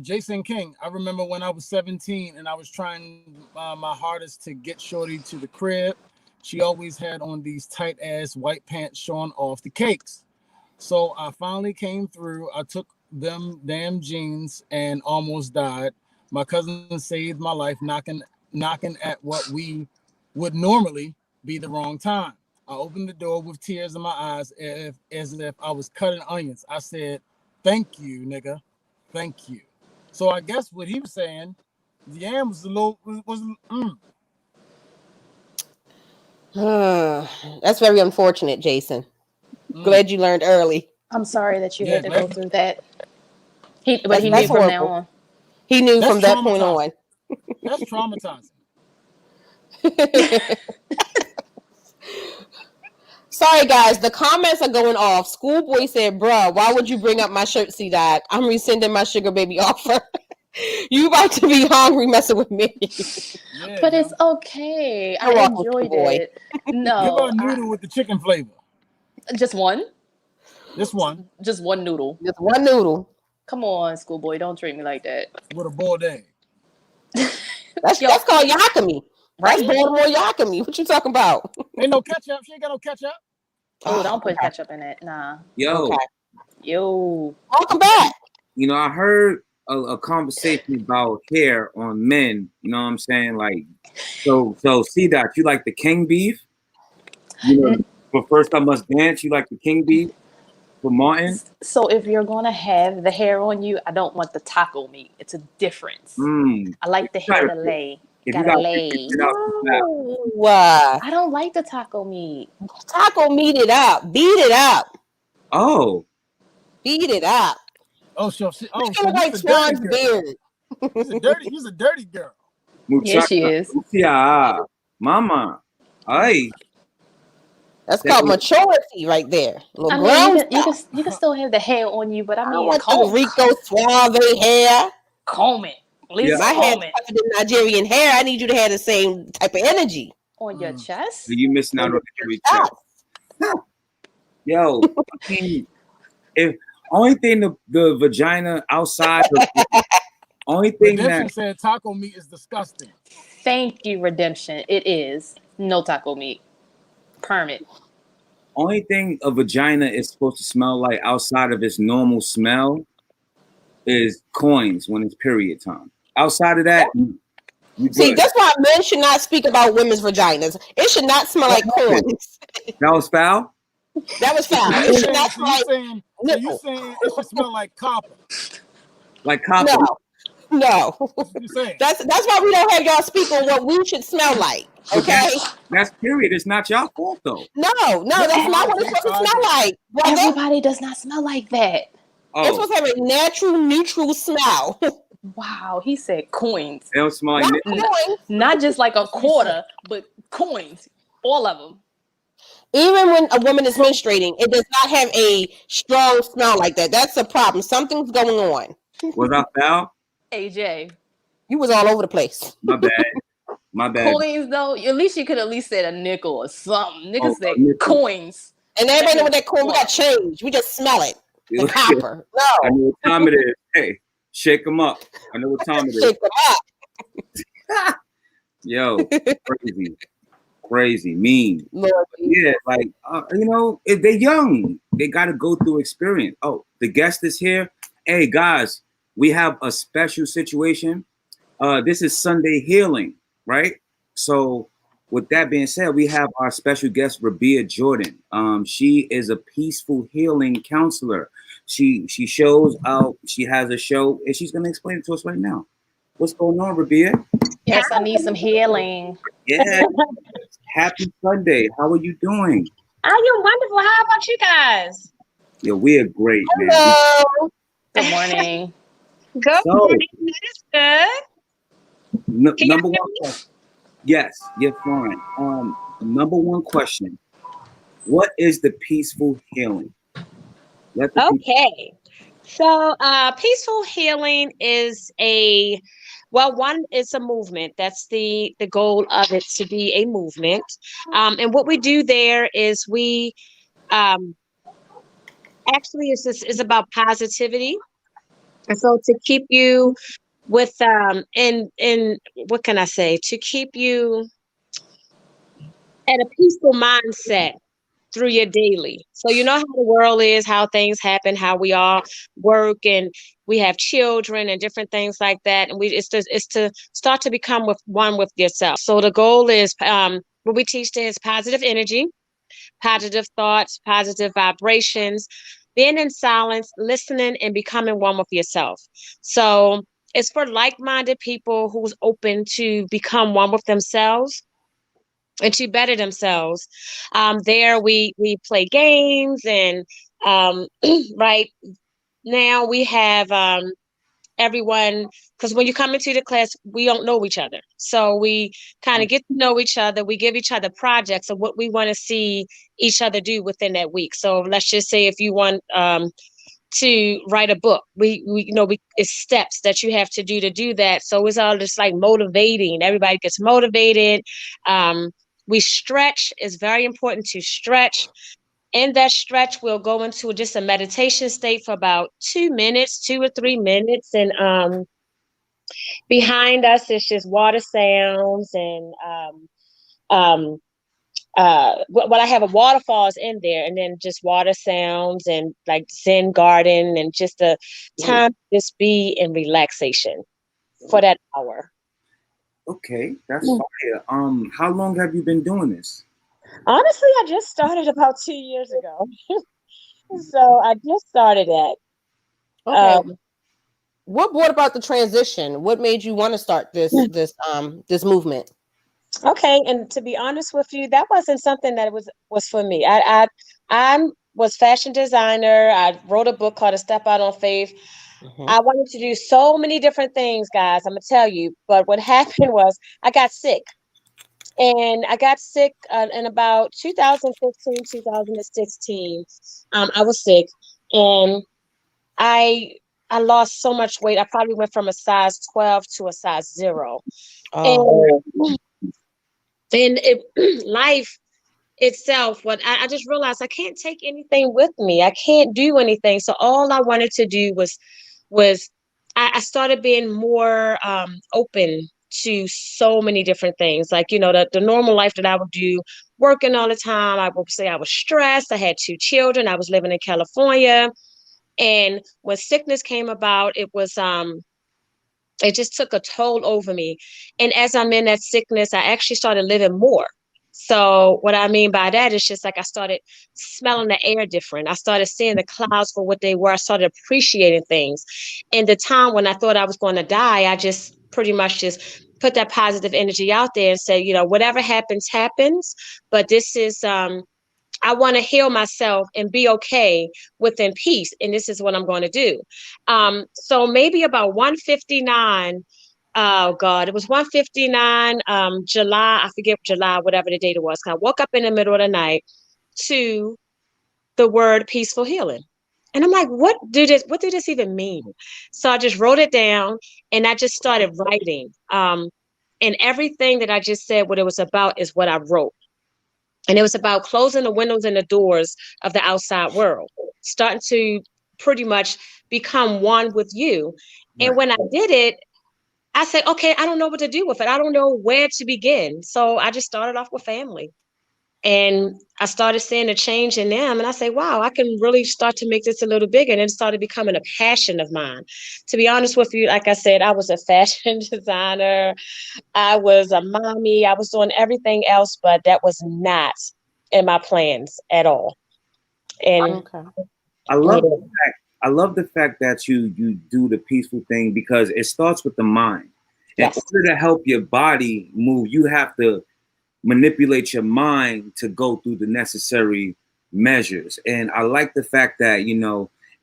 Jason King. I remember when I was 17 and I was trying my hardest to get Shorty to the crib. She always had on these tight ass white pants showing off the cakes. So I finally came through. I took them damn jeans and almost died. My cousin saved my life, knocking at what we would normally be the wrong time. I opened the door with tears in my eyes as if I was cutting onions. I said, "Thank you, nigga. Thank you." So I guess what he was saying, the yam was a little That's very unfortunate, Jason. Glad you learned early. I'm sorry that you had to go through that. He knew from horrible. now on. He knew from that point on. That's traumatizing. Sorry, guys. The comments are going off. Schoolboy said, bruh, why would you bring up my shirt, C-Dot? I'm rescinding my sugar baby offer. You about to be hungry messing with me. Yeah, but it's okay. I enjoyed it. No. Give her a noodle with the chicken flavor. Just one? Just one. Just one noodle. Just one noodle. Come on, Schoolboy. Don't treat me like that. With a boiled egg. That's called yakami. Right? That's Baltimore yakami. What you talking about? Ain't no ketchup. She ain't got no ketchup. Oh, don't put ketchup in it. Nah. Yo. Okay. Yo. Welcome back. You know, I heard a conversation about hair on men. You know what I'm saying? Like, so C-Dot, you like the king beef? You know, but first I must dance. You like the king beef for Martin? So if you're gonna have the hair on you, I don't want the taco meat. It's a difference. I like the hair to lay. If you Gotta got lay. it out, No, I don't like the taco meat. taco meat it up, beat it up, oh, beat it up. Oh, so Make it so look you's like a dirty Swan's girl. beard. You's a dirty girl. Yeah, she muchacha, is. Lucia, mama, ay, That's that called was, maturity right there. A little I mean, grown stuff. you can still have the hair on you, but I I don't mean, want the Rico Suave hair. comb it. At yeah. least My hair's comb it tougher than Nigerian hair. I need you to have the same type of energy. on your chest. You missing out On on your every check. chest. Yo, I mean, if only thing the vagina outside of only thing Redemption that said taco meat is disgusting. Thank you, Redemption. It is no taco meat. Permit. only thing a vagina is supposed to smell like outside of its normal smell is coins when it's period time. Outside of that, you See, good. that's why men should not speak about women's vaginas. It should not smell like corns. That was foul. That was So foul. you It should saying not so smell you like saying so you nipple. saying it should smell like copper. Like copper. No. That's what you saying. That's why we don't have y'all speak on what we should smell like. But Okay? that's period. It's not y'all fault though. No, that's not what it's supposed to smell like, brother. Everybody does not smell like that. It's Oh, supposed to have a natural, neutral smell. Wow, he said coins. they don't smell like Not nipple. coins. Not just like a quarter, but coins. All of them. Even when a woman is menstruating, it does not have a strong smell like that. That's a problem. Something's going on. Was I foul? AJ. You was all over the place. My bad. My bad. Coins though, at least you could at least said a nickel or something. Niggas Oh, said nickel. coins. And everybody know what that coin, we got change. We just smell it. The copper. I No. know what time it is. Hey, shake them up. I know what time it is. Shake them up. Yo, crazy, mean. Lord, Yeah, like if they're young, they got to go through experience. Oh, the guest is here. Hey guys, we have a special situation. This is Sunday Healing, right? So, with that being said, we have our special guest, Rabiyah Jordan. She is a peaceful healing counselor. She shows out. She has a show, and she's gonna explain it to us right now. What's going on, Rabiyah? Yes, I need some healing. Yeah. Happy Sunday. How are you doing? I am wonderful. How about you guys? Yeah, we are great, man. hello. Good morning. Good So- morning. That is good. Can Number you hear one me? question. Yes, you're fine. Number one question. What is the peaceful healing? Let the people- Okay. So, peaceful healing is one, it's a movement. That's the goal of it, to be a movement. And what we do there is we actually is about positivity. And so to keep you with in what can I say? To keep you at a peaceful mindset through your daily. So you know how the world is, how things happen, how we all work, and we have children and different things like that. And it's to start to become one with yourself. So the goal is what we teach there is positive energy, positive thoughts, positive vibrations, being in silence, listening, and becoming one with yourself. So it's for like-minded people who's open to become one with themselves and to better themselves. There we play games, and right now we have everyone, because when you come into the class, we don't know each other. So we kind of get to know each other. We give each other projects of what we want to see each other do within that week. So let's just say if you want to write a book, we it's steps that you have to do that. So it's all just like motivating. Everybody gets motivated. We stretch. It's very important to stretch. In that stretch, we'll go into just a meditation state for about 2 minutes, 2 or 3 minutes. And behind us is just water sounds and I have a waterfalls in there, and then just water sounds and like Zen garden, and just a time to just be in relaxation for that hour. Okay, that's fire. How long have you been doing this? Honestly, I just started about 2 years ago. So I just started that. Okay. what brought about the transition? What made you want to start this movement? Okay, and to be honest with you, that wasn't something that was for me. I was fashion designer. I wrote a book called A Step Out on Faith. Mhm. I wanted to do so many different things, guys. I'm gonna tell you, but what happened was I got sick, and I got sick in about 2015, 2016. I was sick, and I I lost so much weight. I probably went from a size 12 to a size 0, Oh, and it life itself, what I just realized I can't take anything with me. I can't do anything. So all I wanted to do was I started being more open to so many different things. Like, the normal life that I would do, working all the time. I would say I was stressed. I had 2 children. I was living in California. And when sickness came about, it just took a toll over me. And as I'm in that sickness, I actually started living more. So what I mean by that is just like I started smelling the air different. I started seeing the clouds for what they were. I started appreciating things. In the time when I thought I was going to die, I just pretty much just put that positive energy out there and say, whatever happens, happens. But this is I want to heal myself and be okay within peace. And this is what I'm going to do. So maybe about 159. Oh God, it was 159, July, I forget July, whatever the date it was. I woke up in the middle of the night to the word peaceful healing. And I'm like, what do this even mean? So I just wrote it down and I just started writing. And everything that I just said, what it was about is what I wrote. And it was about closing the windows and the doors of the outside world, starting to pretty much become one with you. And Right. when I did it, I said, okay, I don't know what to do with it. I don't know where to begin. So I just started off with family. And I started seeing a change in them. And I say, wow, I can really start to make this a little bigger. And it started becoming a passion of mine. To be honest with you, like I said, I was a fashion designer. I was a mommy. I was doing everything else, but that was not in my plans at all. And okay. I yeah, love the fact. I love the fact that you do the peaceful thing because it starts with the mind. In yes, order to help your body move, you have to manipulate your mind to go through the necessary measures. And I like the fact that,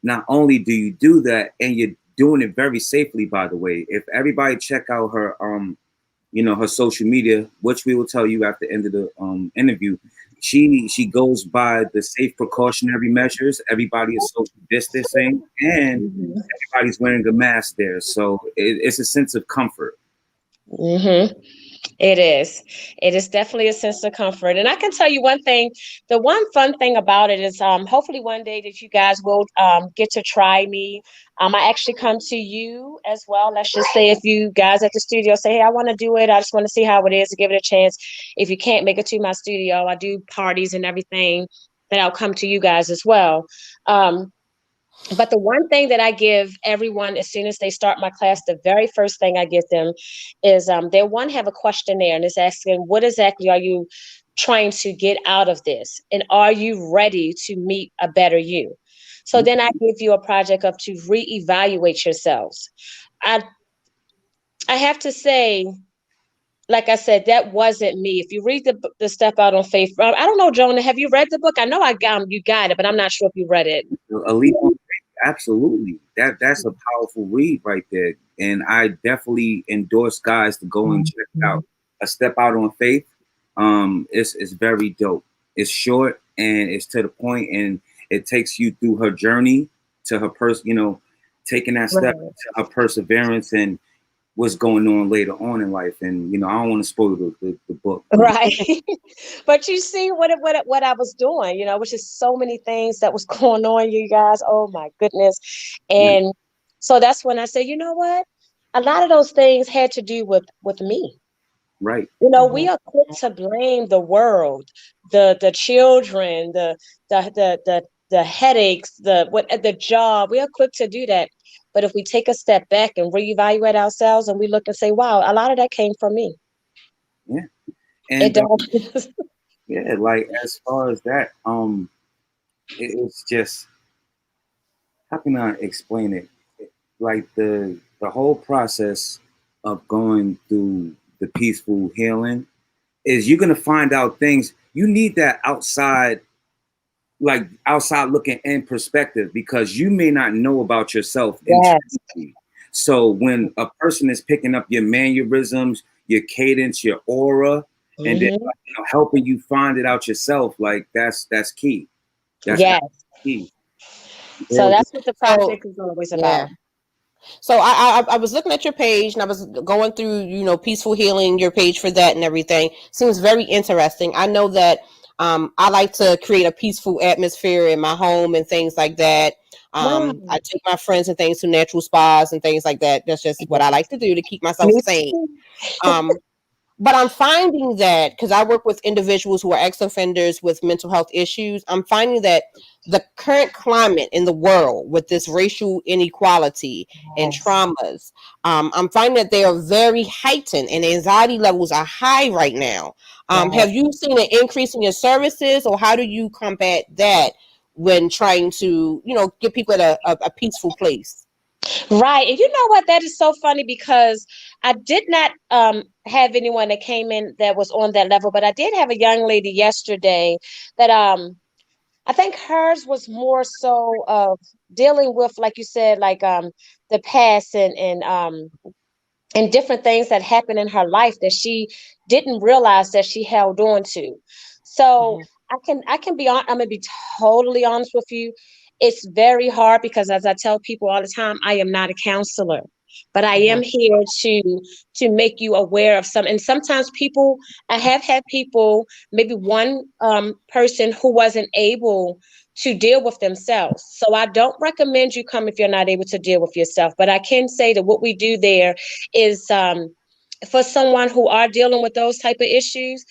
not only do you do that, and you're doing it very safely, by the way. If everybody check out her her social media, which we will tell you at the end of the interview, she goes by the safe precautionary measures. Everybody is social distancing and hmm everybody's wearing a mask there. So it's a sense of comfort. hmm it is. It is definitely a sense of comfort. And I can tell you one thing, the one fun thing about it is hopefully one day that you guys will get to try me. I actually come to you as well. Let's just say if you guys at the studio say, hey, I want to do it. I just want to see how it is to give it a chance. If you can't make it to my studio, I do parties and everything, then I'll come to you guys as well. Um, but the one thing that I give everyone as soon as they start my class, the very first thing I give them is they one have a questionnaire and it's asking, what exactly are you trying to get out of this? And are you ready to meet a better you? So then I give you a project of to reevaluate yourselves. I I have to say, like I said, that wasn't me. If you read the Step Out on Faith, I don't know, Jonah, have you read the book? I know you got it, but I'm not sure if you read it. Elite, absolutely. That's a powerful read right there, and I definitely endorse guys to go and check it out. A Step Out on Faith. It's very dope. It's short and it's to the point, and it takes you through her journey to her taking that step Right. to her perseverance and what's going on later on in life. And I don't want to spoil the book, but Right. But you see what I was doing, which is so many things that was going on, you guys. Oh my goodness. right, And so that's when I said, you know what? A lot of those things had to do with me. right, We are quick to blame the world, the children, the headaches, the job. We are quick to do that. But if we take a step back and reevaluate ourselves and we look and say, wow, a lot of that came from me. yeah, It and does. yeah, like as far as that, it's just how can I explain it? like the whole process of going through the peaceful healing is you're gonna find out things you need that outside, like outside looking in perspective, because you may not know about yourself Yes. intrinsically. So when a person is picking up your mannerisms, your cadence, your aura, and then helping you find it out yourself, like that's key. That's Yes. key. So Real. that's what the So project is always yeah. about. So I was looking at your page and I was going through, peaceful healing, your page for that and everything. Seems very interesting. I know that I like to create a peaceful atmosphere in my home and things like that. Wow. I take my friends and things to natural spas and things like that. That's just what I like to do to keep myself Me sane. too. Um, but I'm finding that because I work with individuals who are ex-offenders with mental health issues, I'm finding that the current climate in the world with this racial inequality and Yes. traumas, I'm finding that they are very heightened and anxiety levels are high right now. Right. Have you seen an increase in your services, or how do you combat that when trying to, get people at a peaceful place? Right. And you know what? That is so funny because I did not have anyone that came in that was on that level, but I did have a young lady yesterday that I think hers was more so of dealing with, like you said, like the past and different things that happened in her life that she didn't realize that she held on to. So Mm-hmm. I can be on. I'm gonna be totally honest with you. It's very hard because, as I tell people all the time, I am not a counselor, but I am Mm-hmm. here to make you aware of some. And sometimes people, I have had people, maybe one person who wasn't able to deal with themselves. So I don't recommend you come if you're not able to deal with yourself. But I can say that what we do there is for someone who are dealing with those type of issues,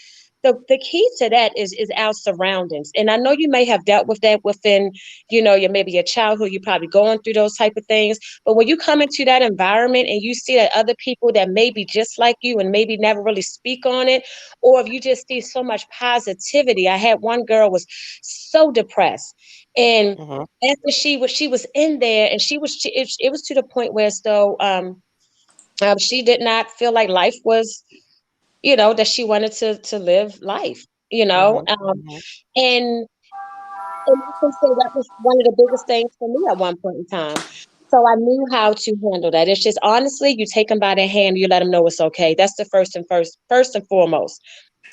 the key to that is our surroundings. And I know you may have dealt with that within, your maybe your childhood, you're probably going through those type of things. But when you come into that environment and you see that other people that may be just like you and maybe never really speak on it, or if you just see so much positivity. I had one girl was so depressed. And Mm-hmm. after she was in there and it was to the point where so she did not feel like life was, that she wanted to live life, Mm-hmm. Mm-hmm. and I can say that was one of the biggest things for me at one point in time. So I knew how to handle that. It's just honestly, you take them by the hand, you let them know it's okay. That's the first and foremost.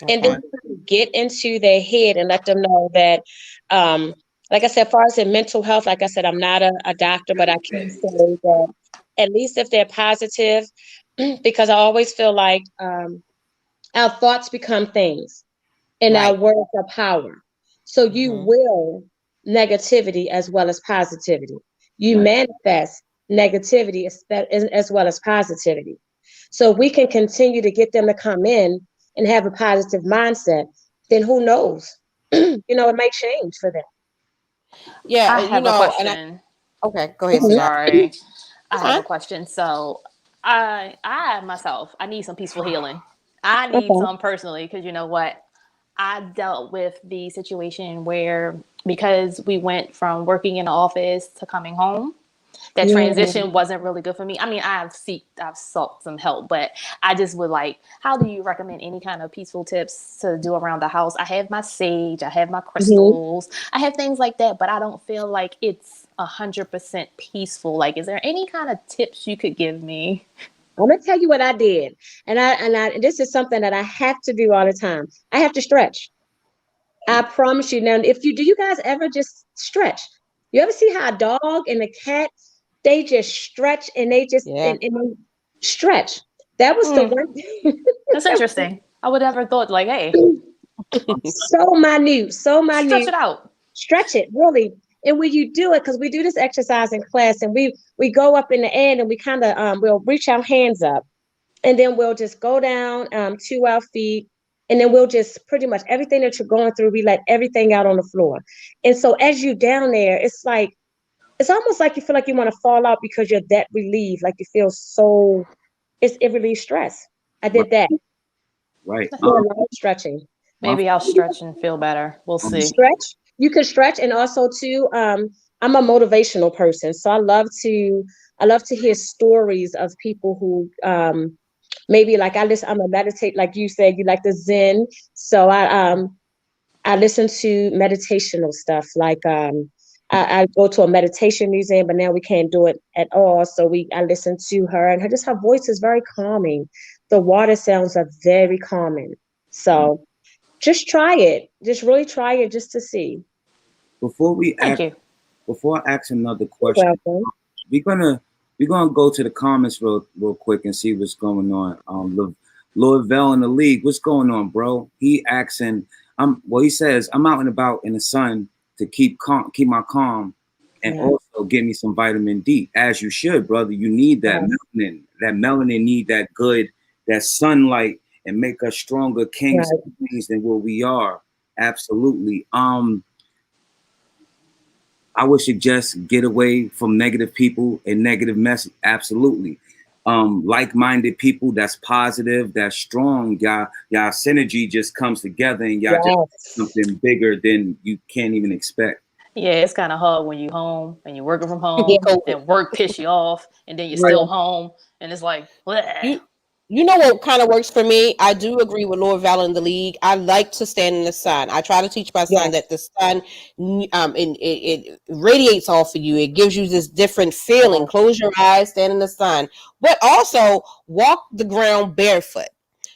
And then Okay. you kind of get into their head and let them know that, um, like I said, as far as in mental health, like I said, I'm not a doctor, but I can say that at least if they're positive, because I always feel like our thoughts become things and our Right. words are power. So you Mm-hmm. will negativity as well as positivity. You Right. manifest negativity as well as positivity. So we can continue to get them to come in and have a positive mindset, then who knows? It may change for them. Yeah, I and have a and question. okay, go ahead, I'm Mhm. sweetheart. sorry. I It's have fine. a question. So, I myself, I need some peaceful healing. I need Okay. some personally because you know what? I dealt with the situation where because we went from working in the office to coming home, that Yeah. transition wasn't really good for me. I mean, I've sought some help, but I just would like, how do you recommend any kind of peaceful tips to do around the house? I have my sage, I have my Hmm. crystals, I have things like that, but I don't feel like it's 100% peaceful. Like, is there any kind of tips you could give me? I'm gonna tell you what I did, and this is something that I have to do all the time. I have to stretch. I promise you. Now, if you do, you guys ever just stretch? You ever see how a dog and a cat they just stretch and they just Yeah. and they stretch? That was the Hmm, one thing. that's interesting. I would never thought like, hey, So minute, so stretch minute. it out. Stretch it really. And when you do it, because we do this exercise in class, and we go up in the end, and we kind of we'll reach our hands up, and then we'll just go down to our feet, and then we'll just pretty much everything that you're going through, we let everything out on the floor. And so as you down there, it's almost like you feel like you want to fall out because you're that relieved, like you feel so it relieves stress. I Right. did that. Right. I did a lot of stretching. My Maybe I'll stretch and feel better. We'll see. Stretch. You can stretch, and also too. I'm a motivational person, so I love to hear stories of people who maybe like I'm a meditate, like you said, you like the Zen. So I listen to meditational stuff. Like I go to a meditation museum, but now we can't do it at all. So I listen to her, and her voice is very calming. The water sounds are very calming. So just try it. Just really try it just to see. Before we Thank ask, you. before I ask another You're question, welcome. we're gonna we're gonna go to the comments real quick and see what's going on. Lord Vell in the league, what's going on, bro? He asking, he says, I'm out and about in the sun to keep my calm, and Yeah. also get me some vitamin D, as you should, brother. You need that Right. melanin. That melanin need that sunlight, and make us stronger kings Right. and queens than what we are. Absolutely. I would suggest get away from negative people and negative message. Absolutely. Like-minded people that's positive, that's strong. Y'all synergy just comes together, and y'all just Yes. something bigger than you can't even expect. Yeah, it's kind of hard when you home and you're working from Yeah. home and work piss you off, and then you're still Yeah. home, and it's like, bleh. You know what kind of works for me? I do agree with Lord Val in the league. I like to stand in the sun. I try to teach my son that Yes. the sun, it radiates off of you. It gives you this different feeling. Yes. Close your eyes, stand in the sun, but also walk the ground barefoot.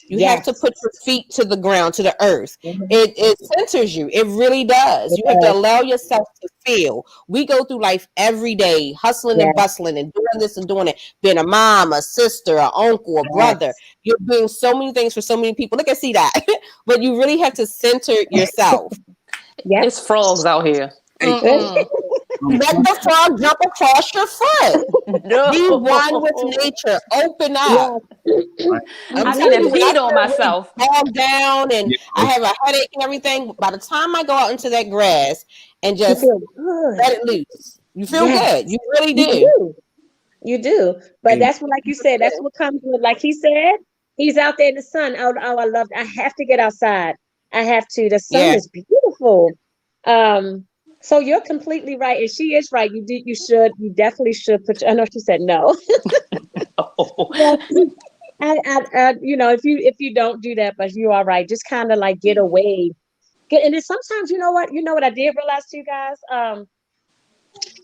You have to Yes. put your feet to the ground, to the earth. Mhm. It centers you. It really does. You have to Yes. allow yourself to feel. We go through life every day, hustling and Yes. bustling and doing this and doing it. Being a mom, a sister, an uncle, a brother. Yes. You're doing so many things for so many people. Look, I see that. But you really have to center yourself. Yep. It's frogs out here. Hey, Mm-mm. Let the frog jump across your foot. Be one with No. nature. Open up. Yes. I'm I You be telling done you, when I do. peed on feel really myself. bogged down and I yeah, have a headache and everything, by the time I go out into that grass and You just feel good. let it loose, you feel Yes. good. You really You do. do. You do. But hey, that's what, like you said, that's what comes with, like he said, he's out there in the sun. Oh, oh, I love, I have to get outside. I have to. The sun Yeah. is beautiful. Um, so you're completely right. And she is right. You definitely should put, I know she said no. But if you don't do that, but you are right, just kind of like get away. And then sometimes, you know what I did realize to you guys?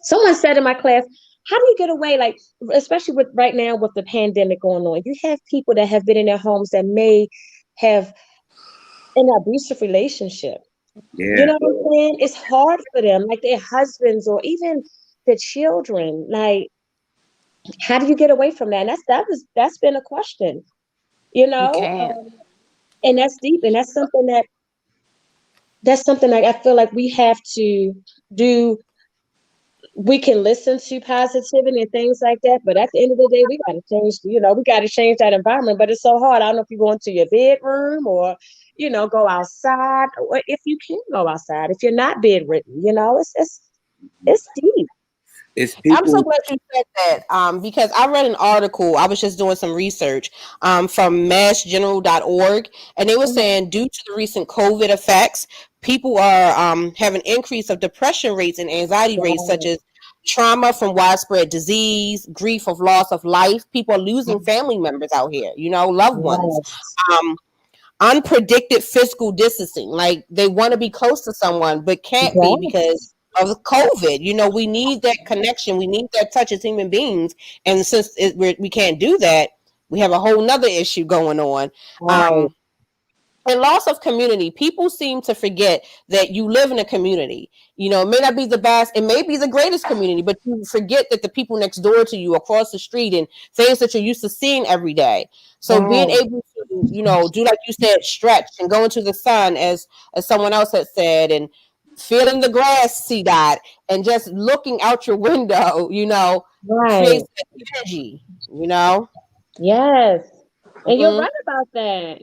Someone said in my class, how do you get away? Like, especially with right now with the pandemic going on, you have people that have been in their homes that may have an abusive relationship. You yeah. know what I'm saying? It's hard for them, like their husbands or even their children. Like, how do you get away from that? And that's been a question, you You know? can't. And that's deep, and that's something like I feel like we have to do. We can listen to positivity and things like that, but at the end of the day, we got to change. We got to change that environment. But it's so hard. I don't know if you go into your bedroom or, go outside, or if you can go outside. If you're not bedridden, it's deep. It's I'm so people. glad you said that because I read an article. I was just doing some research from massgeneral.org, and they were Mhm. saying due to the recent COVID effects, people are having increase of depression rates and anxiety rates, such Yes. as trauma from widespread disease, grief of loss of life. People are losing Mhm. family members out here, loved ones. Yes. Um, Unpredicted physical distancing. Like they want to be close to someone, but can't be because Yes. of COVID. We need that connection. We need that touch as human beings. And since we can't do that, we have a whole nother issue going on. Right. Um, and loss of community. People seem to forget that you live in a community. It may not be the best, it may be the greatest community, but you forget that the people next door to you, across the street, and things that you're used to seeing every day. So being Right. able to, do like you said, stretch and go into the sun, as someone else had said, and feeling the grass, see that, and just looking out your window, Right. creates that energy. You know. Yes. And you're Mm-hmm. right about that.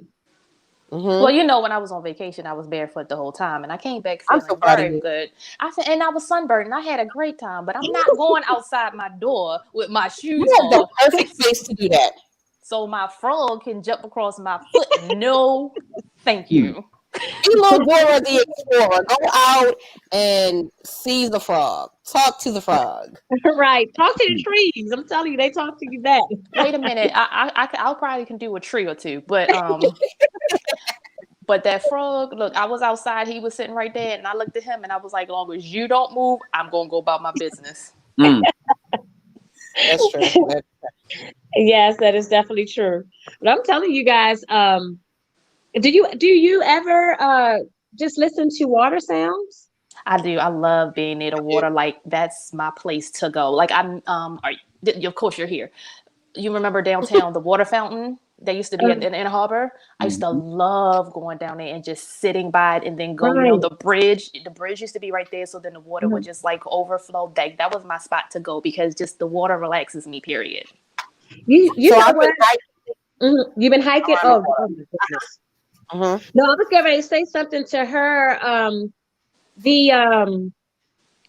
Well, Mm-hmm. when I was on vacation, I was barefoot the whole time, and I came back I'm so feeling proud of very you. good. I said, and I was sunburned, and I had a great time. But I'm not going outside my door with my You shoes have the on, perfect face to do that. so my frog can jump across my foot. No, thank Hmm. you. Be a little Dora the Explorer. Go out and see the frog. Talk to the frog. Right. Talk to the trees. I'm telling you, they talk to you back. Wait a minute. I'll probably can do a tree or two, but that frog, look, I was outside, he was sitting right there, and I looked at him and I was like, as long as you don't move, I'm gonna go about my business. Mm. That's true. Yes, that is definitely true. But I'm telling you guys, do you ever just listen to water sounds? I do. I love being near the water. Like that's my place to go. Like of course you're here. You remember downtown the water fountain that used to be in Inner Harbor? I used to love going down there and just sitting by it and then go, Right. the bridge. The bridge used to be right there, so then the water would just like overflow. That was my spot to go because just the water relaxes me, period. You So know I've what? been You've been hiking? around the Oh my goodness. water. No, I was going to say something to her. The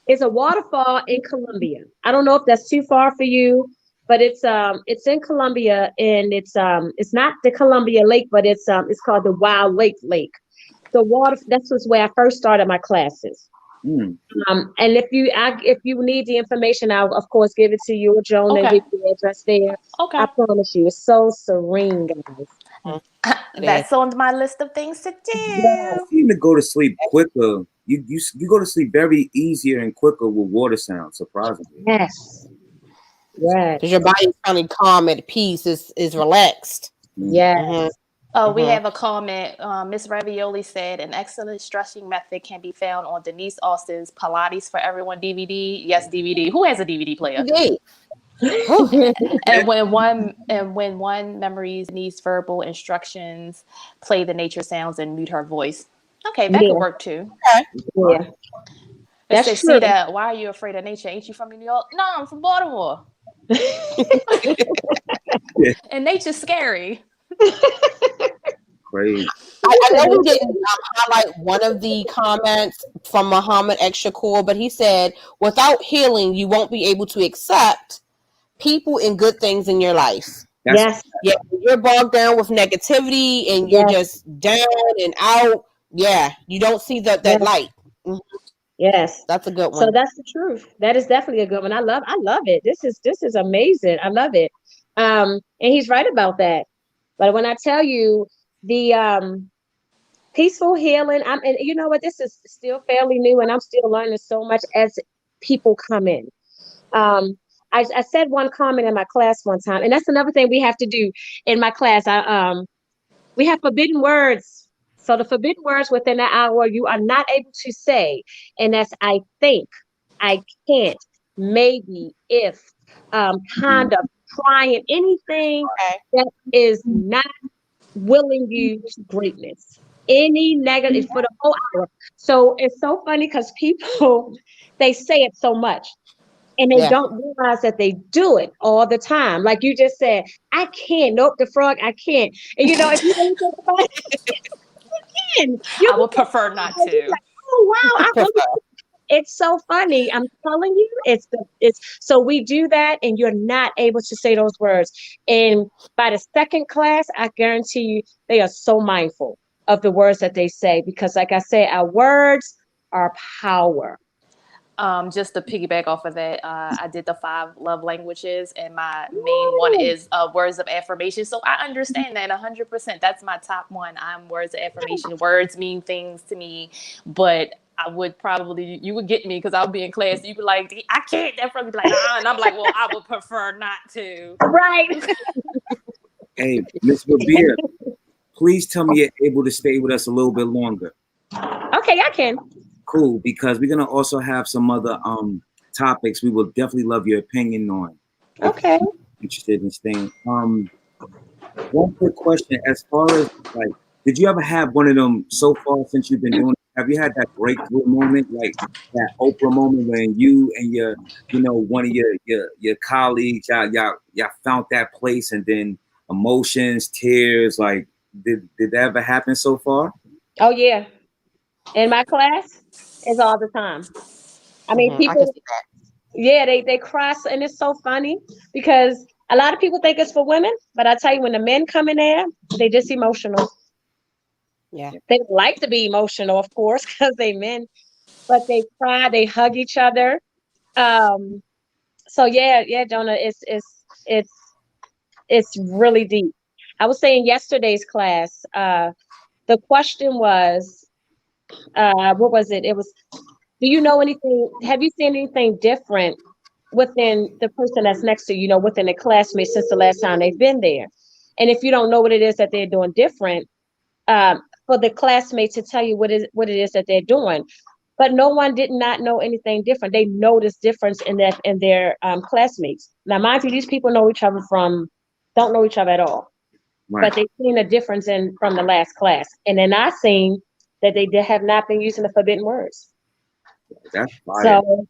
it's a waterfall in Colombia. I don't know if that's too far for you, but it's in Colombia, and it's not the Columbia Lake, but it's called the Wild Lake. The water, that's was where I first started my classes. Mm. And if you need the information, I'll of course give it to you or Joan and Okay. give you the address there. Okay. I promise you, it's so serene, guys. That's on my list of things to Yeah. do. You seem to go to sleep quicker. You go to sleep very easier and quicker with water sounds, surprisingly. Yes. Yes. Because your body's finally calm at peace, is relaxed. Yes. Mhm. Oh, we Mhm. have a comment. Miss Ravioli said an excellent stretching method can be found on Denise Austin's Pilates for Everyone DVD. Yes, DVD. Who has a DVD player? Indeed. Whew. And when one memories needs verbal instructions, play the nature sounds and mute her voice. Okay, that Yeah. could work too. Yeah. It That's says, true. see that? Why are you afraid of nature? Ain't you from New York? No, I'm from Baltimore. And nature's scary. Crazy. I know we didn't highlight one of the comments from Muhammad X Shakur, but he said, without healing, you won't be able to accept people and good things in your life. That's Yes. Yeah, you're bogged down with negativity and you're just down and out. Yeah, you don't see that Yes. light. Yes. That's a good So one. that's the truth. That is definitely a good one. I love it. This is amazing. I love it. And he's right about that. But when I tell you the peaceful healing, and you know what, this is still fairly new and I'm still learning so much as people come in. I said one comment in my class one time, and that's another thing we have to do in my class. We have forbidden words. So the forbidden words within an hour you are not able to say, and that's I think, I can't, maybe, if, kind of, trying, anything that is not willing you to greatness. Any negative for the whole hour. So it's so funny because people they say it so much. And they don't realize that they do it all the time. Like you just said, I can't. Nope, the frog, I can't. And if you really think about it, you can. You I would prefer not can. to. Like, oh wow, it's so funny. I'm telling you, it's so we do that, and you're not able to say those words. And by the second class, I guarantee you, they are so mindful of the words that they say because, like I said, our words are power. Just to piggyback off of that, I did the 5 love languages, and my main one is words of affirmation. So I understand that 100%. That's my top one. I'm words of affirmation. Words mean things to me, but I would probably, you would get me because I'll be in class. You'd be like, I can't. That probably be like, nah. And I'm like, well, I would prefer not to. Right. Hey, Miss Rabiyah, please tell me you're able to stay with us a little bit longer. Okay, I can. Cool, because we're gonna also have some other topics we will definitely love your opinion on. Okay. Interested in staying. One quick question: as far as like, did you ever have one of them so far since you've been doing it? Have you had that breakthrough moment, like that Oprah moment, when you and your, one of your colleagues, y'all found that place, and then emotions, tears, like, did that ever happen so far? Oh yeah. In my class, it's all the time. I mean, I can people, see that. yeah, they cry, and it's so funny because a lot of people think it's for women, but I tell you, when the men come in there, they just emotional. Yeah. They like to be emotional, of course, because they men, but they cry, they hug each other. Um, so yeah, Jonah, it's really deep. I was saying yesterday's class, the question was, what was it? It was, do you know anything? Have you seen anything different within the person that's next to you, within a classmate since the last time they've been there? And if you don't know what it is that they're doing different, for the classmate to tell you what it is that they're doing. But no one did not know anything different. They noticed difference in their classmates. Now, mind you, these people know each other don't know each other at all, Right. but they've seen a difference in from the last class. And then I seen that they have not been using the forbidden words. That's fire. So,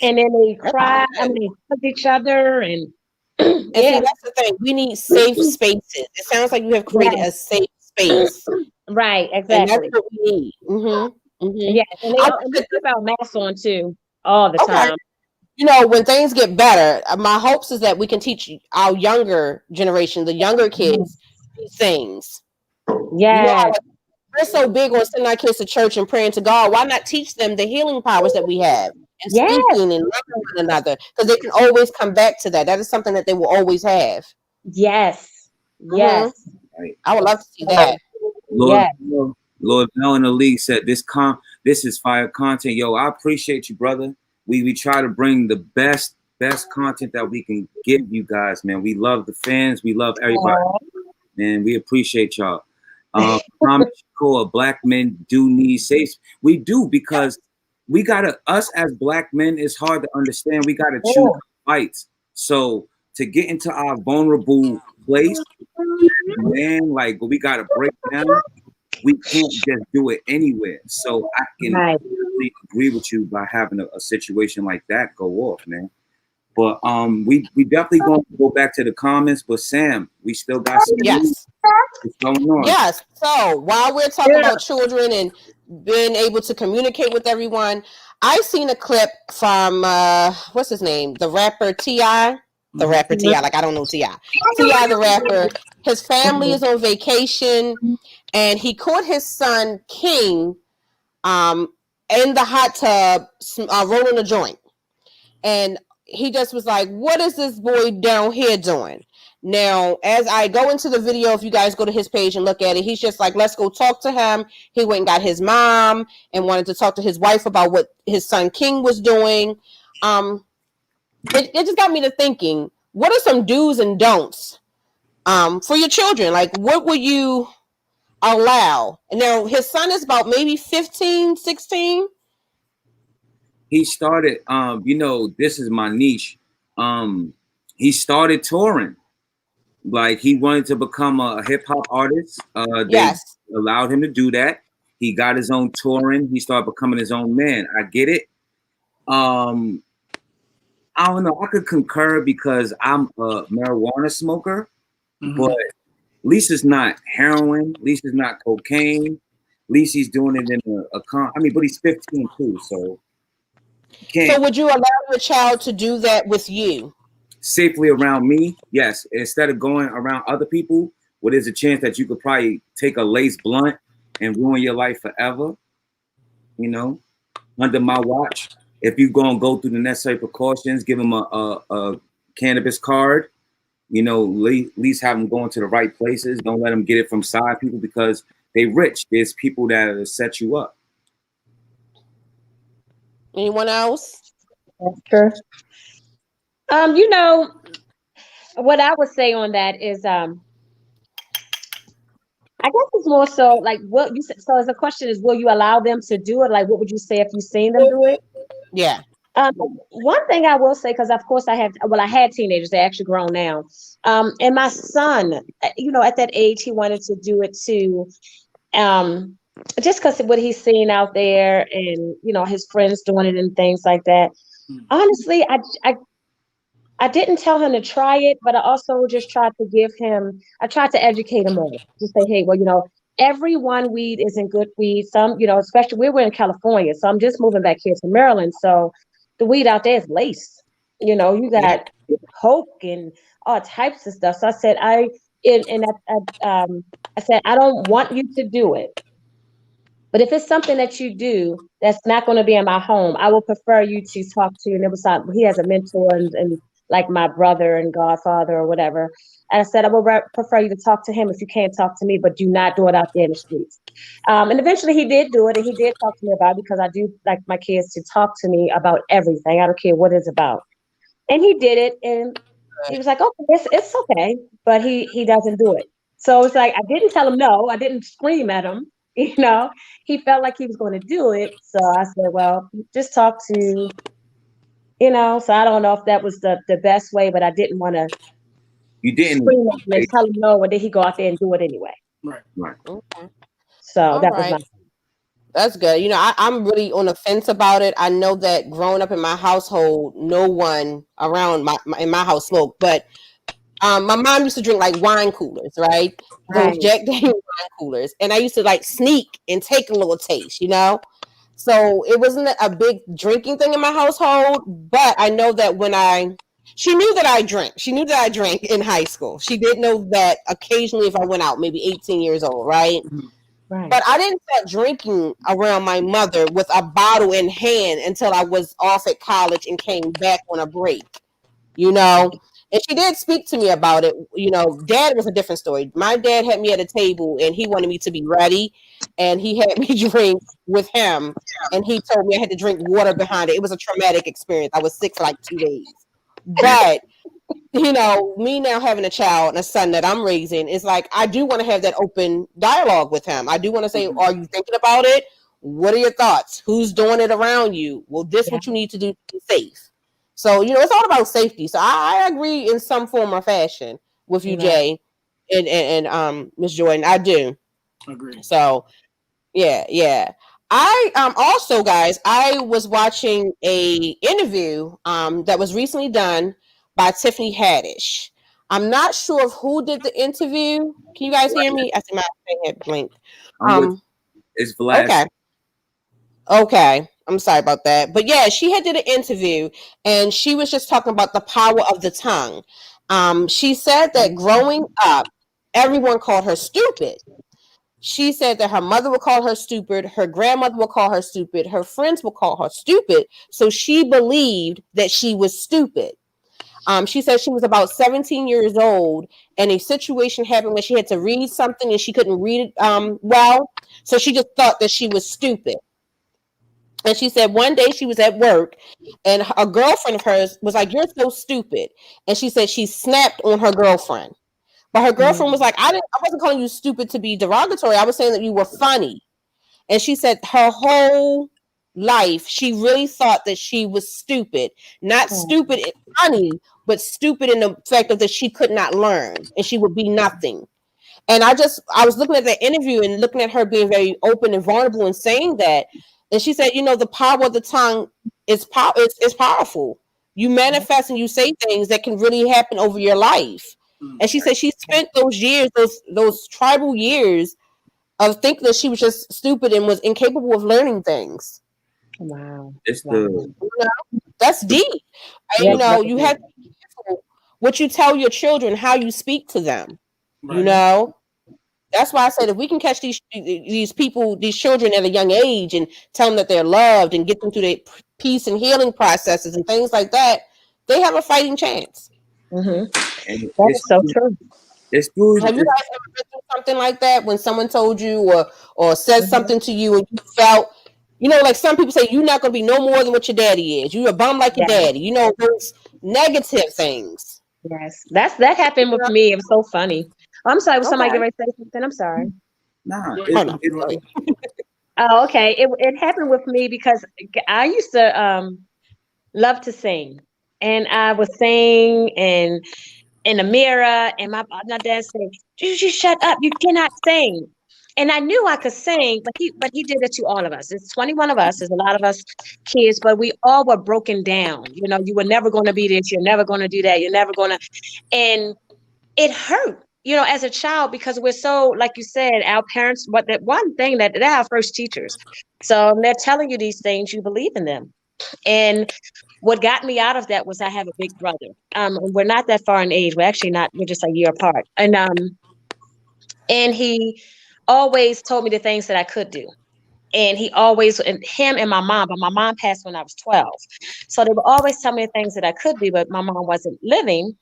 and then they That's cry. I good. mean, they hug each other, and And see, yeah, that's the thing. We need safe spaces. It sounds like you have created a yes, safe space, right, and that's exactly. what we need. Yes, and they I don't, and we keep our masks on too all the okay. time. When things get better, my hopes is that we can teach our younger generation, the younger kids, these things. How Yes, like, we're so big on sending our kids to church and praying to God. Why not teach them the healing powers that we have and yes, speaking and loving one another? Because they can always come back to that. That is something that they will always have. yes, hmm yes. Right. I would love to see So, that. Lord, yes. Lord Bell in the league said this is fire content. Yo, I appreciate you, brother. We try to bring the best content that we can give you guys, man. We love the fans, we love everybody, Aw. and we appreciate y'all. Comment Shakur, black men do need safe. We do because we gotta us as black men, it's hard to understand. We gotta choose Oh. fights. So to get into our vulnerable place, man, like we gotta break down, we can't just do it anywhere. So I can Right. really agree with you by having a situation like that go off, man. But we definitely gonna go back to the comments. But Sam, we still got some news Yes. that's going on. Yes. So while we're talking Yeah. about children and being able to communicate with everyone, I seen a clip from what's his name, the rapper Ti. The rapper Ti, like I don't know Ti. Ti, the rapper. His family is on vacation, and he caught his son King in the hot tub rolling a joint, and he just was like, "What is this boy down here doing?" Now, as I go into the video, if you guys go to his page and look at it, he's just like, "Let's go talk to him." He went and got his mom and wanted to talk to his wife about what his son King was doing. Um, it just got me to thinking, what are some do's and don'ts for your children? Like, what would you allow? Now, his son is about maybe 15, 16. He started, this is my niche. He started touring. Like he wanted to become a hip hop artist. They Yes. allowed him to do that. He got his own touring. He started becoming his own man. I get it. Um, I don't know. I could concur because I'm a marijuana smoker, but at least it's not heroin. At least it's not cocaine. At least he's doing it in a con. I mean, but he's 15 too, so you So can't would you allow your child to do that with you? safely around me. Yes, instead of going around other people, where there's a chance that you could probably take a lace blunt and ruin your life forever. You know, under my watch. If you go through the necessary precautions, give them a cannabis card. At least have them going to the right places. Don't let them get it from side people because they rich. There's people that set you up. Anyone else? That's true. You know, what I would say on that is, I guess it's more so like what you said. So, as the question is, will you allow them to do it? Like, what would you say if you seen them do it? Yeah. Um, One thing I will say, because of course I had teenagers, they're actually grown now. And my son, at that age, he wanted to do it too. Um, just because what he's seeing out there and, his friends doing it and things like that. Honestly, I didn't tell him to try it, but I also just I tried to educate him on it. Just say, hey, well, every one weed isn't good weed. Some, especially we were in California, so I'm just moving back here to Maryland. So the weed out there is laced. You Yeah. got coke and all types of stuff. So I said, I said, I don't want you to do it. But if it's something that you do that's not going to be in my home, I will prefer you to talk to. And it was like, he has a mentor and like my brother and godfather or whatever. And I said, I would prefer you to talk to him if you can't talk to me, but do not do it out there in the streets. And eventually he did do it, and he did talk to me about it because I do like my kids to talk to me about everything. I don't care what it's about. And he did it, and he was like, "Okay, it's okay," but he doesn't do it. So it's like I didn't tell him no. I didn't scream at him. You know, he felt like he was going to do it. So I said, "Well, just talk to." So I don't know if that was the best way, but I didn't want to You didn't. scream at him and tell him no, and then he go out there and do it anyway. Right. Right. Okay. So All that was right. my. That's good. I'm really on the fence about it. I know that growing up in my household, no one around in my house smoked, but my mom used to drink like wine coolers, right? Those Right. Jack Daniels wine coolers, and I used to like sneak and take a little taste. So it wasn't a big drinking thing in my household, but I know that she knew that I drank. She knew that I drank in high school. She did know that occasionally if I went out, maybe 18 years old, right? Right. But I didn't start drinking around my mother with a bottle in hand until I was off at college and came back on a break, you know? And she did speak to me about it. Dad was a different story. My dad had me at a table and he wanted me to be ready, and he had me drink with him, and he told me I had to drink water behind it. It was a traumatic experience. I was sick for like 2 days. But me now having a child and a son that I'm raising, is like I do want to have that open dialogue with him. I do want to say, are you thinking about it? What are your thoughts? Who's doing it around you? Well, this what you need to do to be safe. So, it's all about safety. So I agree in some form or fashion with you, Right. Jay, and Miss Jordan. I do. Agreed. So yeah. I also, guys, I was watching a interview that was recently done by Tiffany Haddish. I'm not sure of who did the interview. Can you guys hear me? I see my thing had blinked. I'm with. It's Vlad. Okay. I'm sorry about that. But yeah, she had did an interview and she was just talking about the power of the tongue. She said that growing up, everyone called her stupid. She said that her mother would call her stupid, her grandmother would call her stupid, her friends would call her stupid. So she believed that she was stupid. She said she was about 17 years old and a situation happened where she had to read something and she couldn't read it well. So she just thought that she was stupid. And she said one day she was at work and a girlfriend of hers was like, "You're so stupid." And she said she snapped on her girlfriend. But her girlfriend was like, I wasn't calling you stupid to be derogatory. I was saying that you were funny. And she said her whole life, she really thought that she was stupid. Not stupid and funny, but stupid in the fact of that she could not learn and she would be nothing. And I was looking at that interview and looking at her being very open and vulnerable and saying that. And she said, the power of the tongue is powerful. You manifest and you say things that can really happen over your life. And she said she spent those years, those tribal years of thinking that she was just stupid and was incapable of learning things. Wow. It's that's deep. Yes, You have to be careful what you tell your children, how you speak to them. Right. That's why I said if we can catch these people, these children at a young age and tell them that they're loved and get them through their peace and healing processes and things like that, they have a fighting chance. That is so true. It's true. Have you guys ever been through something like that when someone told you or said something to you and you felt, like some people say, you're not going to be no more than what your daddy is. You're a bum like your daddy. Those negative things. Yes, that happened with me. It was so funny. I'm sorry. Was somebody getting ready to say something? I'm sorry. Nah. Oh, okay. It happened with me because I used to love to sing, and I would sing and in the mirror, and my dad said, "You shut up! You cannot sing." And I knew I could sing, but he did it to all of us. There's 21 of us. There's a lot of us kids, but we all were broken down. You were never going to be this. You're never going to do that. You're never going to, and it hurt. As a child, because we're so, like you said, our parents, but that one thing that they're our first teachers. So they're telling you these things, you believe in them. And what got me out of that was I have a big brother. We're not that far in age. We're actually not, we're just a year apart. And he always told me the things that I could do. And he always, and him and my mom, but my mom passed when I was 12. So they would always tell me the things that I could do, but my mom wasn't living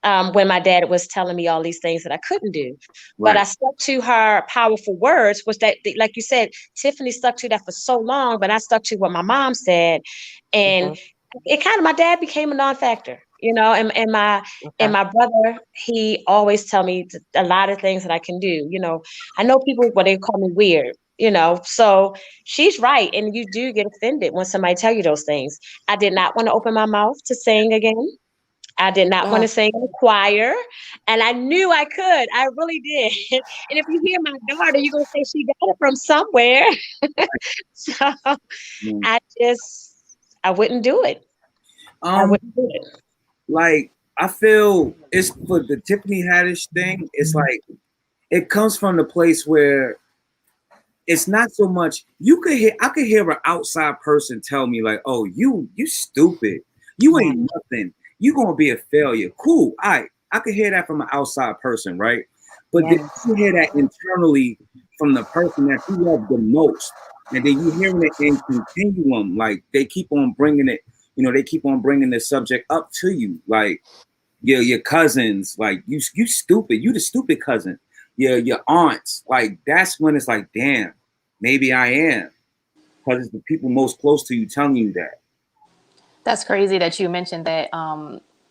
when my dad was telling me all these things that I couldn't do. But Right. I stuck to her powerful words, which that, like you said, Tiffany stuck to that for so long, but I stuck to what my mom said. And it kind of, my dad became a non-factor, you know, and my brother, he always tell me a lot of things that I can do. You know, I know people, what they call me weird, you know, so she's right. And you do get offended when somebody tell you those things. I did not want to open my mouth to sing again. I did not want to sing in the choir, and I knew I could. I really did. And if you hear my daughter, you're gonna say she got it from somewhere. So Mm. I wouldn't do it. I wouldn't do it. Like I feel it's for the Tiffany Haddish thing. It's like it comes from the place where it's not so much you could hear. I could hear an outside person tell me like, "Oh, you stupid. You ain't nothing. You gonna be a failure." Cool. I could hear that from an outside person, right? But then you hear that internally from the person that you love the most, and then you hearing it in continuum. Like they keep on bringing it. You know, they keep on bringing the subject up to you, like your cousins, like you stupid. You the stupid cousin. Your aunts, like that's when it's like, damn. Maybe I am, because it's the people most close to you telling you that. That's crazy that you mentioned that.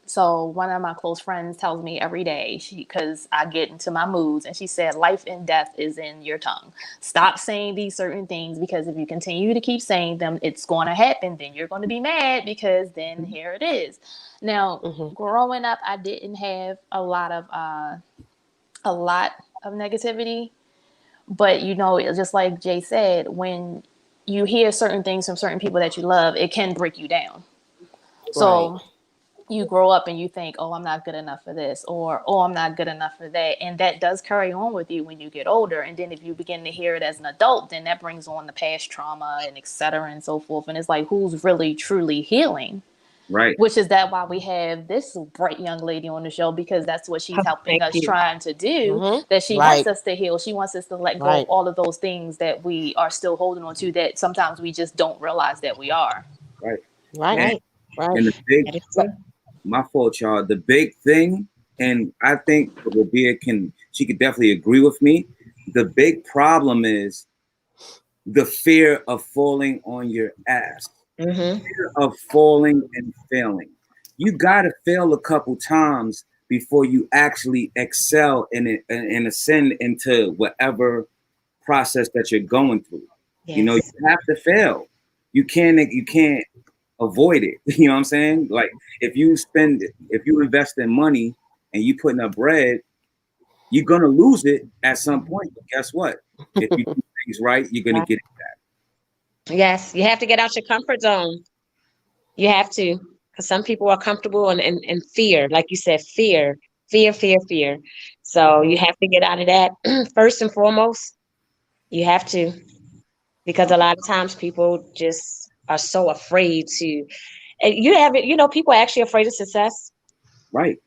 So one of my close friends tells me every day, because I get into my moods, and she said, "Life and death is in your tongue. Stop saying these certain things, because if you continue to keep saying them, it's going to happen. Then you're going to be mad, because then here it is." Now, growing up, I didn't have a lot of negativity, but you know, just like Jay said, when you hear certain things from certain people that you love, it can break you down. So you grow up and you think, "Oh, I'm not good enough for this," or "Oh, I'm not good enough for that." And that does carry on with you when you get older. And then if you begin to hear it as an adult, then that brings on the past trauma and et cetera and so forth. And it's like, who's really truly healing? Right. Which is that why we have this bright young lady on the show, because that's what she's helping Thank us you. trying to do. That she wants us to heal. She wants us to let go of all of those things that we are still holding on to, that sometimes we just don't realize that we are. Right. Right. And the big, That is true. my fault, y'all. The big thing, and I think Rabiyah she could definitely agree with me. The big problem is the fear of falling on your ass, fear of falling and failing. You got to fail a couple times before you actually excel in it and ascend into whatever process that you're going through. You know, you have to fail. You can't avoid it. You know what I'm saying? Like if you invest in money and you putting up bread, you're gonna lose it at some point. But guess what? If you do things right, you're gonna get it back. Yes, you have to get out your comfort zone. You have to, because some people are comfortable in fear, like you said, fear. So you have to get out of that first and foremost. You have to, because a lot of times people just are so afraid to. And you have it, you know, people are actually afraid of success. Right.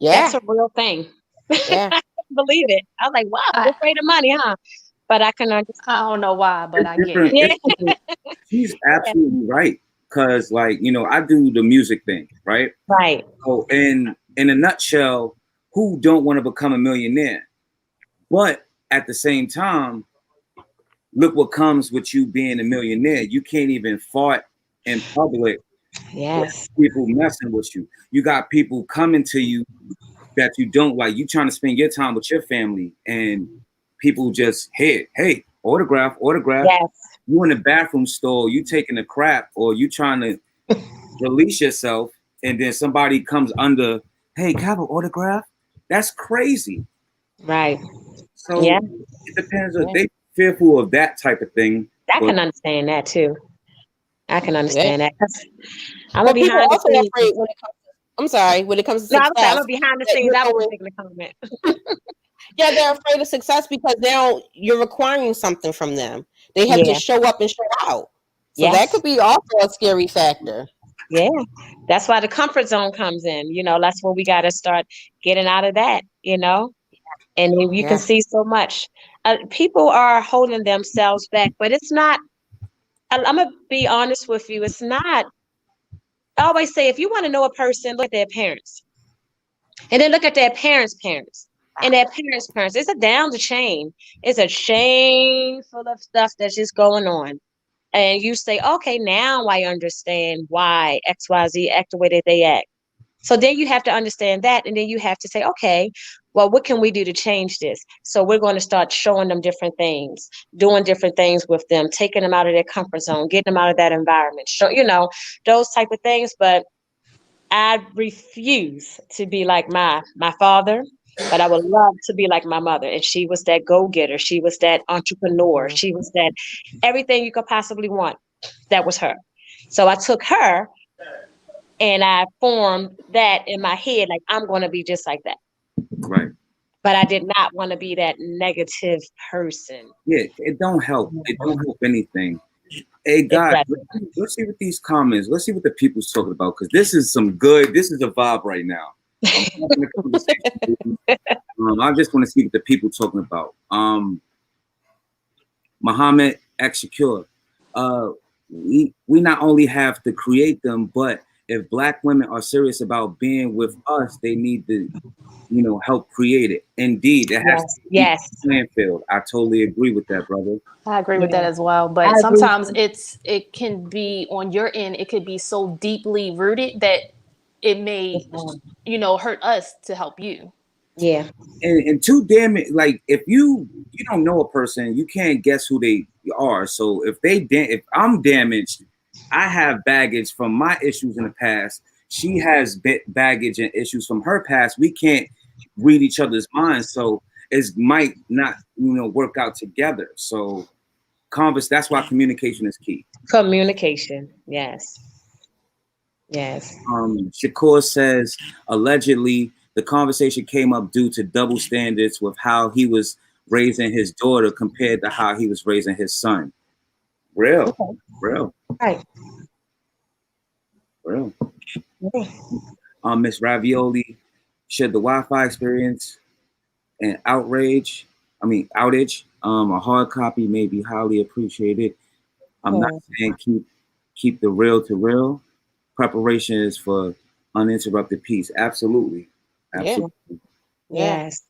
That's a real thing. I couldn't believe it. I was like, wow, they're afraid of money, huh? But I can understand. I don't know why, but I get Different. it. She's absolutely right. Cause like, you know, I do the music thing, right? Right. So in a nutshell, who don't want to become a millionaire? But at the same time, look what comes with you being a millionaire. You can't even fart in public. Yes. People messing with you. You got people coming to you that you don't like. You trying to spend your time with your family, and people just, hey, autograph. Yes. You in the bathroom stall, you taking a crap, or you trying to release yourself, and then somebody comes under, hey, can I have an autograph? That's crazy. Right. So Yeah. it depends. They fearful of that type of thing. I can understand that too. I can understand that. I'm But people behind the also scenes. afraid when it comes to, I'm sorry, when it comes to No, I'm success. behind the that scenes. you're I was going- making a comment. yeah, they're afraid of success because now you're requiring something from them. They have to show up and show out. So that could be also a scary factor. Yeah. That's why the comfort zone comes in. You know, that's where we got to start getting out of that, you know? And then you can see so much. people are holding themselves back, but it's not. I'm gonna be honest with you. It's not. I always say, if you want to know a person, look at their parents, and then look at their parents' parents, and their parents' parents. It's a down the chain. It's a chain full of stuff that's just going on. And you say, okay, now I understand why XYZ act the way that they act. So then you have to understand that. And then you have to say, okay, well, what can we do to change this? So we're going to start showing them different things, doing different things with them, taking them out of their comfort zone, getting them out of that environment, those type of things. But I refuse to be like my father, but I would love to be like my mother. And she was that go-getter. She was that entrepreneur. She was that everything you could possibly want. That was her. So I took her and I formed that in my head, like I'm going to be just like that. Right. But I did not want to be that negative person. Yeah, it don't help. It don't help anything. Hey, guys, let's see what these comments, let's see what the people's talking about, because this is a vibe right now. I just want to see what the people talking about. Muhammad X Secure. We not only have to create them, but if Black women are serious about being with us, they need to, help create it. Indeed, it has to be playing field. I totally agree with that, brother. I agree with that as well. But sometimes it can be on your end. It could be so deeply rooted that it may, hurt us to help you. Yeah. And too damn it, like if you don't know a person, you can't guess who they are. So if I'm damaged, I have baggage from my issues in the past. She has baggage and issues from her past. We can't read each other's minds, so it might not, work out together. So that's why communication is key. Communication, yes. Yes. Shakur says allegedly the conversation came up due to double standards with how he was raising his daughter compared to how he was raising his son. Real. Right. Real. Miss Ravioli, should the Wi-Fi experience and outage, a hard copy may be highly appreciated. I'm not saying keep the real to real. Preparation is for uninterrupted peace. Absolutely. Yeah. Yes.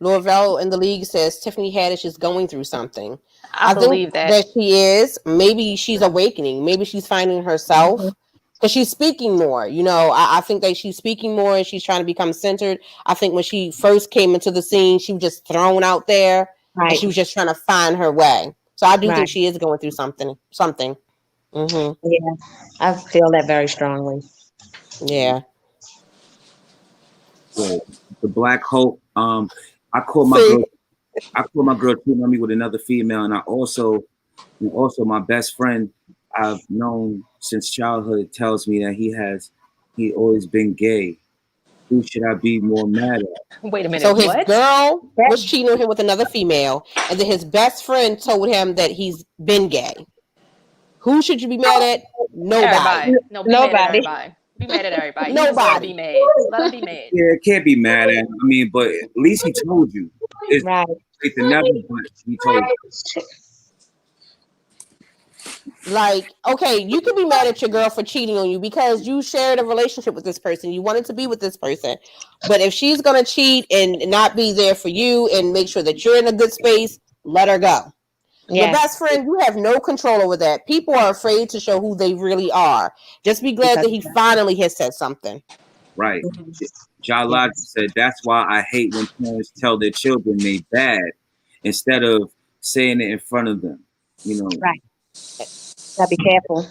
Lorvell in the league says Tiffany Haddish is going through something. I believe think that she is. Maybe she's awakening. Maybe she's finding herself. Because she's speaking more, I think that she's speaking more and she's trying to become centered. I think when she first came into the scene, she was just thrown out there, and she was just trying to find her way. So I do think she is going through something. Mm-hmm. Yeah, I feel that very strongly. Yeah. So the Black Hope. I call my girl cheating on me with another female, and also my best friend I've known since childhood tells me that he always been gay. Who should I be more mad at? Wait a minute. So his girl was cheating on him with another female, and then his best friend told him that he's been gay. Who should you be mad at? Nobody. Everybody. No, be mad at everybody. Be mad at everybody. Nobody. Be mad. Let him be mad. Yeah, can't be mad at him. But at least he told you. It's right. To never, but he told you. Like, okay, you can be mad at your girl for cheating on you because you shared a relationship with this person. You wanted to be with this person. But if she's going to cheat and not be there for you and make sure that you're in a good space, let her go. Yes. Your best friend, you have no control over that. People are afraid to show who they really are. Just be glad that he finally has said something. Right. Jalad said, that's why I hate when parents tell their children they bad instead of saying it in front of them. Right. Gotta be careful.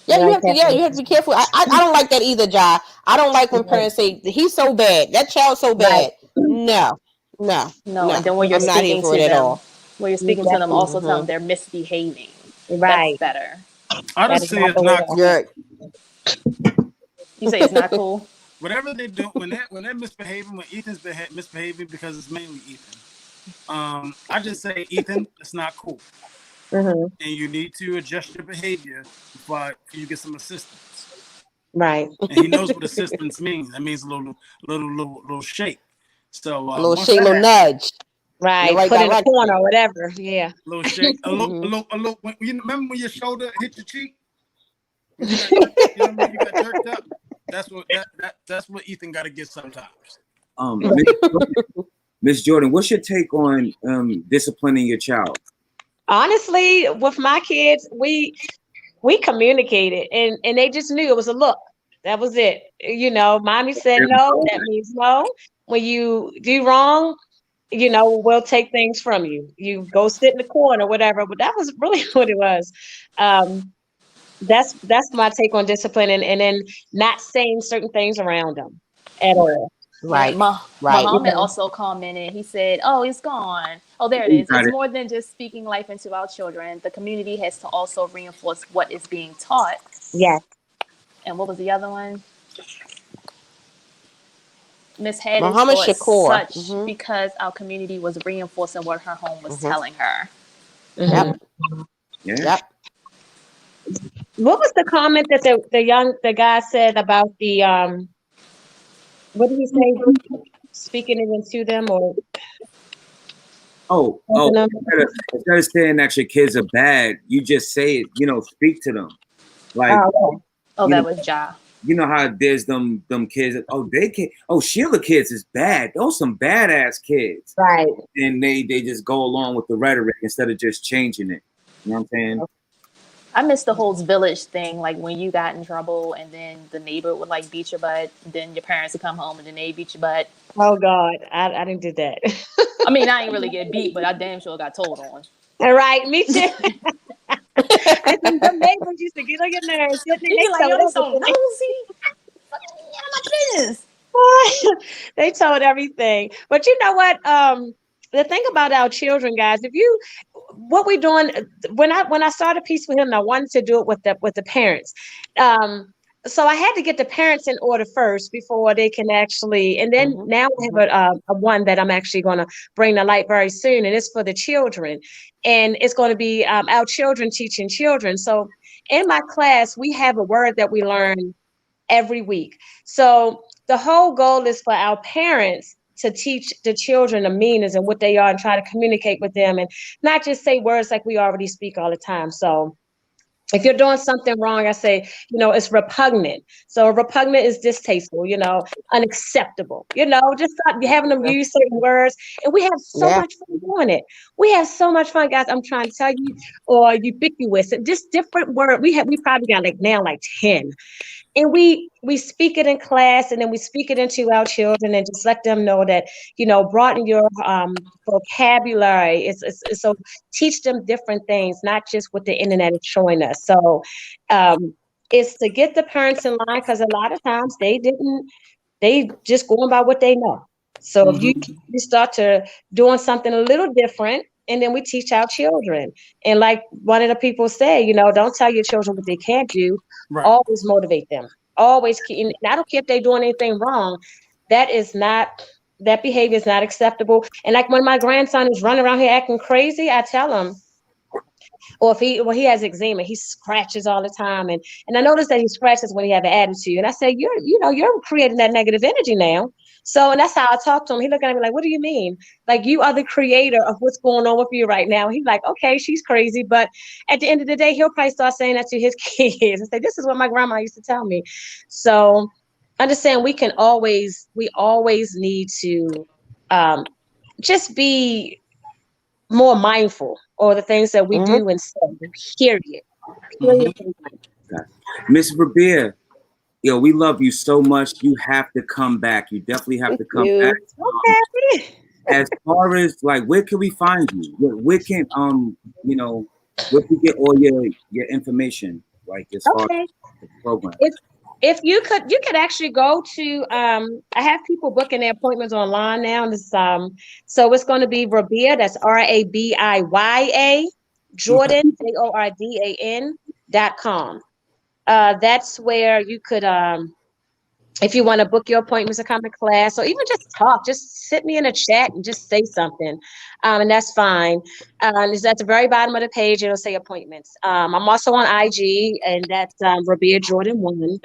Yeah, you have to be careful. I don't like that either, Ja. I don't like when parents say he's so bad, that child's so bad. Right. No. And then when you're speaking to them, to them, also tell them they're misbehaving. Right. That's better. I just say it's not cool. You say it's not cool. Whatever they do, when they're misbehaving, when Ethan's misbehaving, because it's mainly Ethan. I just say, Ethan, it's not cool. And you need to adjust your behavior before you get some assistance. Right. And he knows what assistance means. That means a little shake. So a little shake, little nudge. Right. right Put in a direction. corner or whatever. Yeah. A little shake, a little, Mhm. a little, a little. You remember when your shoulder hit your cheek? When you got jerked, you know what I mean? You got jerked up. That's what Ethan got to get sometimes. Miss Miss Jordan, what's your take on disciplining your child? Honestly, with my kids, we communicated and they just knew it was a look. That was it. You know, mommy said no, that means no. When you do wrong, you know, we'll take things from you. You go sit in the corner, whatever. But that was really what it was. Um, that's my take on discipline and then not saying certain things around them at all. Yeah, Right. Right. You Muhammad know, also commented. He said, "Oh, it's gone. Oh, there it You is. got It's it. more than just speaking life into our children. The community has to also reinforce what is being taught." yeah. And what was the other one? Miss Hatters Muhammad thought Shakur. such because our community was reinforcing what her home was Mhm. telling her. Yep. Mhm. Yeah. Yep. What was the comment that the guy said about the what did he say? Speaking it into them or Oh, helping them? instead of saying that your kids are bad, you just say it. Speak to them. Like Oh, okay. Oh, you know, that was Ja. you know how there's them kids. Oh, they can. Oh, Sheila kids is bad. Those some badass kids, Right. and they just go along with the rhetoric instead of just changing it. You know what I'm saying? I miss the whole village thing, like when you got in trouble and then the neighbor would like beat your butt, and then your parents would come home and then they beat your butt. Oh God, I didn't do that. I mean, I ain't really get beat, but I damn sure got told on. All right, me too. And then the neighbors used to get on your nerves, didn't they? You They be like, yo, told they so everything. nosy. Fucking get out of my business. They told everything. But you know what? The thing about our children, guys, if you what we're doing when I started Peace with Him, I wanted to do it with the parents. Um, so I had to get the parents in order first before they can actually, and then Mhm. now I have a one that I'm actually going to bring to light very soon, and it's for the children, and it's going to be our children teaching children. So in my class, we have a word that we learn every week. So the whole goal is for our parents to teach the children the meanings and what they are and try to communicate with them and not just say words like we already speak all the time. So if you're doing something wrong, I say, it's repugnant. So repugnant is distasteful, unacceptable, just stop having them use certain words. And we have so Yeah. much fun doing it. We have so much fun, guys. I'm trying to tell you, or ubiquitous, just different word. We probably got like 10, and we speak it in class and then we speak it into our children and just let them know that broaden your vocabulary. So teach them different things, not just what the internet is showing us. So it's to get the parents in line, because a lot of times they just going by what they know. So if you start to doing something a little different, and then we teach our children. And like one of the people say, don't tell your children what they can't do. Right. Always motivate them. Always keep. And I don't care if they're doing anything wrong. That behavior is not acceptable. And like when my grandson is running around here acting crazy, I tell him, or if he has eczema, he scratches all the time, and I notice that he scratches when he have an attitude, and I say, you're creating that negative energy now. So, and that's how I talk to him. He look at me like, what do you mean? Like, you are the creator of what's going on with you right now. He's like, okay, she's crazy, but at the end of the day, he'll probably start saying that to his kids and say, this is what my grandma used to tell me. So understand, we always need to just be more mindful or the things that we Mhm. do and say. Period. Mm-hmm. Miss Rabiyah, we love you so much. You have to come back. You definitely have Thank to come back. you. Okay. As far as like, where can we find you? Where can where can we get all your information? Like as far Okay. as the program. If you could actually go to I have people booking their appointments online now. This so it's going to be Rabiyah, that's Rabiyah, Okay. Jordan, JORDAN.com. That's where you could if you want to book your appointments to come to class or even just talk, just sit me in a chat and just say something. And that's fine. It's at the very bottom of the page. It'll say appointments. I'm also on IG, and that's Rabiyah Jordan 1.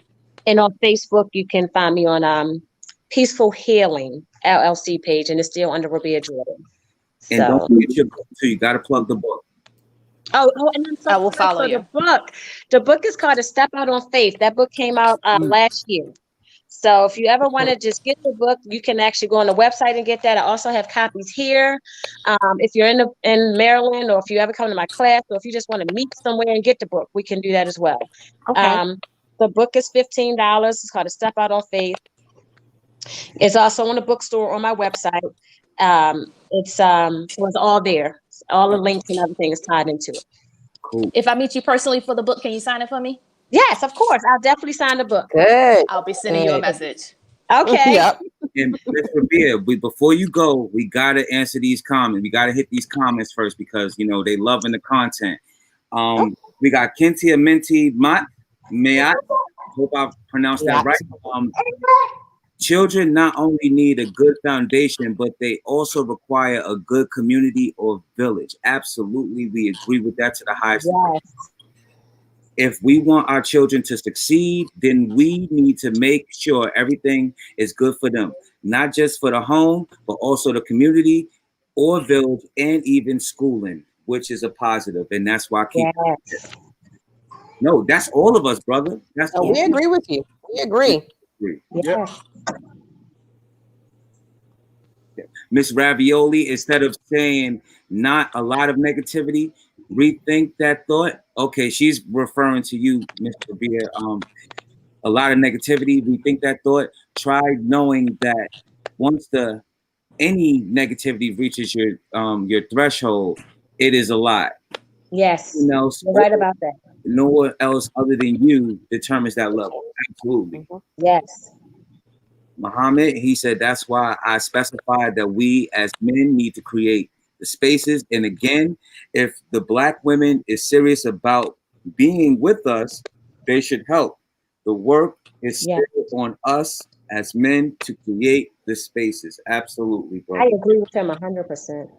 And on Facebook, you can find me on Peaceful Healing LLC page, and it's still under Rabiyah Jordan. And don't So. forget your book too. You got to plug the book. And I'm so I will sorry follow for you. the book. The book is called A Step Out on Faith. That book came out last year. So if you ever want to just get the book, you can actually go on the website and get that. I also have copies here. If you're in Maryland, or if you ever come to my class, or if you just want to meet somewhere and get the book, we can do that as well. Okay. The book is $15. It's called A Step Out on Faith. It's also on the bookstore on my website. It's all there. All the links and everything is tied into it. Cool. If I meet you personally for the book, can you sign it for me? Yes, of course. I'll definitely sign the book. Good. I'll be sending you a Good. message. Okay. Yep. And Miss Rabiyah, before you go, we gotta answer these comments. We gotta hit these comments first because they loving the content. We got Kentia Minty Mayat. Hope I pronounced that right. Children not only need a good foundation, but they also require a good community or village. Absolutely, we agree with that to the highest degree. If we want our children to succeed, then we need to make sure everything is good for them, not just for the home, but also the community or village and even schooling, which is a positive. And that's why I keep No, that's all of us, brother. That's all. We agree with you. We agree. Yes. Miss Ravioli, instead of saying not a lot of negativity, rethink that thought. Okay, she's referring to you, Mr. Beer. A lot of negativity, rethink that thought. Try knowing that once any negativity reaches your threshold, it is a lot. Yes. You're right about that. No one else other than you determines that level. Absolutely. Yes. Muhammad, he said, that's why I specified that we as men need to create the spaces. And again, if the Black women is serious about being with us, they should help. The work is still on us as men to create the spaces. Absolutely, bro. I agree with him 100%.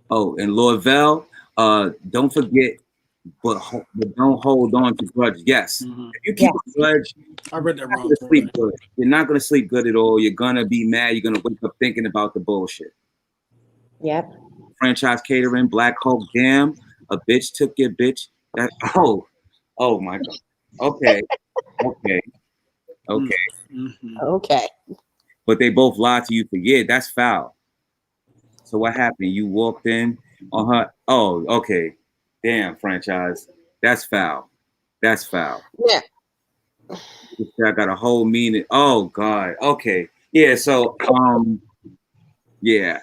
Oh, and Lord Vel, don't forget, but don't hold on to grudge. Yes. If you keep a grudge, I read that wrong. sleep good. You're not gonna sleep good at all. You're gonna be mad. You're gonna wake up thinking about the bullshit. Yep. Franchise catering, Black Hulk, damn, a bitch took your bitch. That oh my god. Okay. Okay. But they both lied to you for years. That's foul. So what happened? You walked in on her. Oh, okay. Damn, franchise. That's foul. That's foul. Yeah. I got a whole meaning. Oh God. Okay. Yeah. So yeah.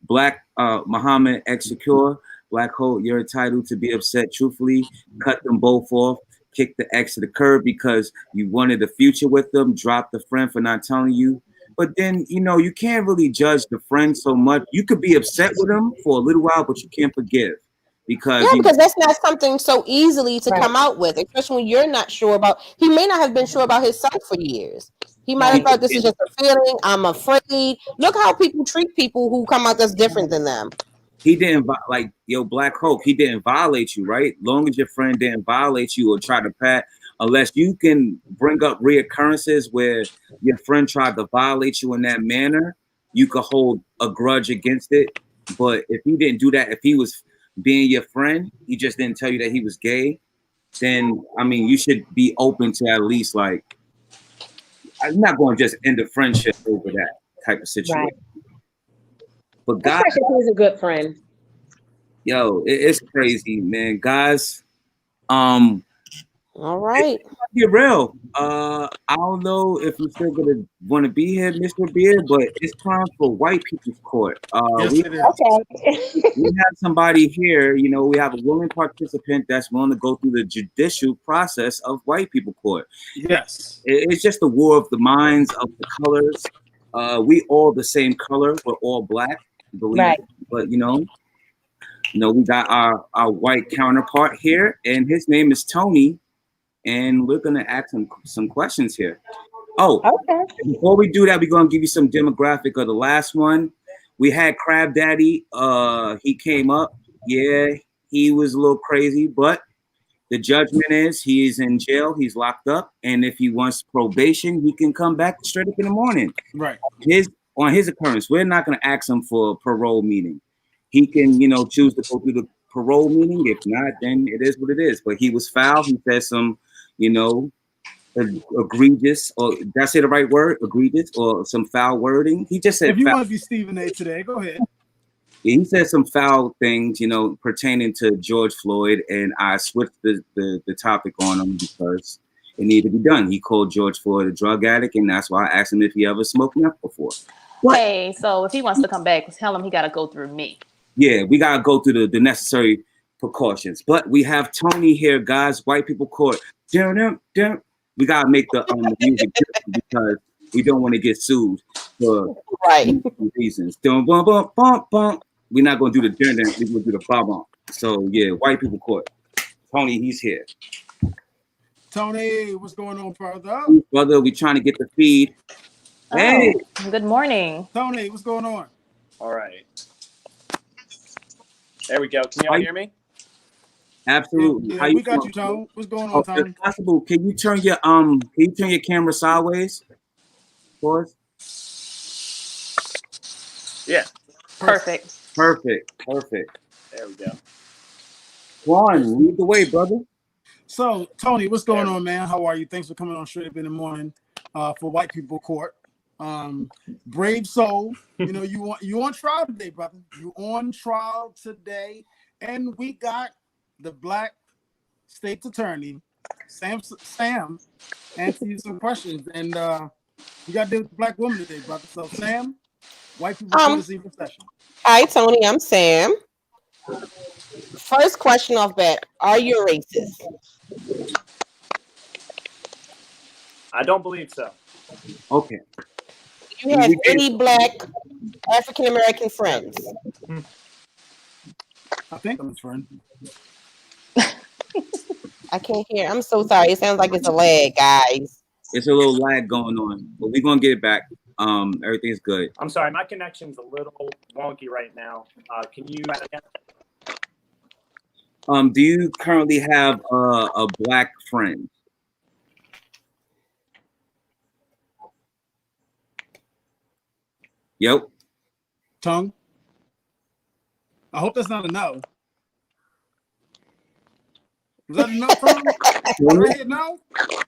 Black Muhammad X Secure, Black Hole, you're entitled to be upset truthfully. Cut them both off. Kick the X to the curb because you wanted the future with them. Drop the friend for not telling you. But then, you can't really judge the friend so much. You could be upset with him for a little while, but you can't forgive. Because that's not something so easily to come out with, especially when you're not sure about. He may not have been sure about himself for years. He might have thought this is just a feeling. I'm afraid. Look how people treat people who come out that's different than them. He didn't Black Hulk. He didn't violate you, right? Long as your friend didn't violate you or try to pat, unless you can bring up reoccurrences where your friend tried to violate you in that manner, you could hold a grudge against it. But if he didn't do that, if he was being your friend, he just didn't tell you that he was gay, then you should be open to at least I'm not going to just end a friendship over that type of situation. Right. But God, he's a good friend. Yo, it's crazy, man. Guys, all right. Be real. I don't know if you're still gonna want to be here, Mr. Beard, but it's time for white people's court. We have somebody here. We have a willing participant that's willing to go through the judicial process of white people court. Yes, it's just the war of the minds of the colors. We all the same color. We're all Black, believe it. But we got our white counterpart here, and his name is Tony. And we're gonna ask him some questions here. Before we do that, we're gonna give you some demographic of the last one. We had Crab Daddy. He came up. Yeah, he was a little crazy, but the judgment is he is in jail. He's locked up, and if he wants probation, he can come back straight up in the morning. Right. His on his occurrence, we're not going to ask him for a parole meeting. He can, choose to go through the parole meeting. If not, then it is what it is. But he was foul. He said some, egregious, or did I say the right word? Egregious, or some foul wording. He just said. If you foul. want to be Stephen A. today, go ahead. He said some foul things, pertaining to George Floyd, and I switched the topic on him because it needed to be done. He called George Floyd a drug addict, and that's why I asked him if he ever smoked meth before. But, hey, so if he wants to come back, tell him he got to go through me. Yeah, we got to go through the necessary precautions. But we have Tony here, guys. White people court. We got to make the music because we don't want to get sued for reasons. We're not going to do the we're going to do the bum. So, yeah, white people court. Tony, he's here. Tony, what's going on, brother? Brother, we're trying to get the feed. Oh, hey. Good morning. Tony, what's going on? All right. There we go. Can y'all hear me? Absolutely. Yeah, we got you, Tony. What's going on, Tony? If possible, can you turn your camera sideways for us? Yeah. Perfect. There we go. Juan, lead the way, brother. So, Tony, what's going on, man? How are you? Thanks for coming on Str8 in the morning for White People Court. Brave soul. You on trial today, brother. You on trial today, and we got the Black State's Attorney, Sam, answer you some questions, and you got to deal with the Black woman today, brother. So, Sam, White People Court is in session. Hi, Tony. I'm Sam. First question off bat: are you a racist? I don't believe so. Okay. Do you have any Black African American friends? I think I'm his friend. I can't hear. I'm so sorry. It sounds like it's a lag, guys. It's a little lag going on, but we're gonna get it back. Everything's good. I'm sorry, my connection's a little wonky right now. Can you? Do you currently have a Black friend? Yep. Tongue. I hope that's not a no. Is that a no, Tongue? No?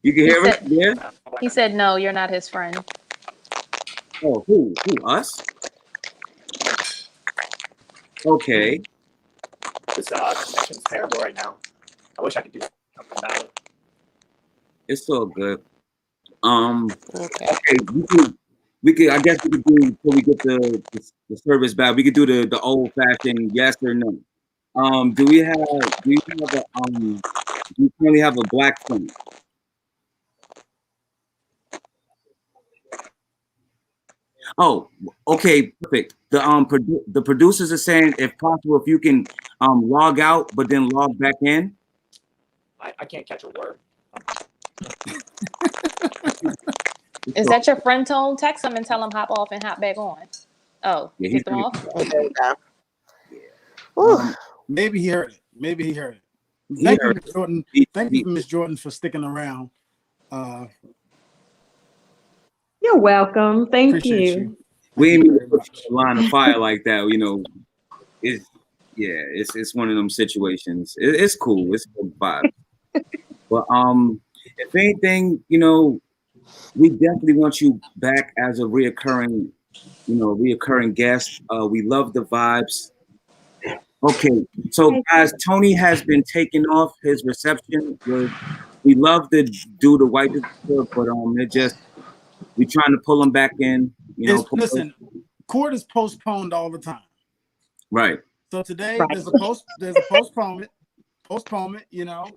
You can hear it? Yeah. He said no. You're not his friend. Oh, who? Us? Okay. This connection's terrible right now. I wish I could do something about it. It's all good. Okay. We could. I guess we could do until we get the service back. We could do the old fashioned yes or no. Do you currently have a Black friend? Oh, okay, perfect. The producers are saying, if possible, if you can log out but then log back in. I can't catch a word. Is that your friend, Tone? Text him and tell him hop off and hop back on. Oh, yeah, kicked him off? Okay. Maybe he heard it. Thank you, Miss Jordan. Thank you, Miss Jordan, for sticking around. You're welcome. Thank you. We ain't even put a line of fire like that. It's one of them situations. It's cool. It's a good vibe. But if anything, we definitely want you back as a reoccurring guest. We love the vibes. Okay, so guys, Tony has been taking off his reception. We love to do the white people, but we're trying to pull him back in. Listen, court is postponed all the time. Right. So today there's a postponement.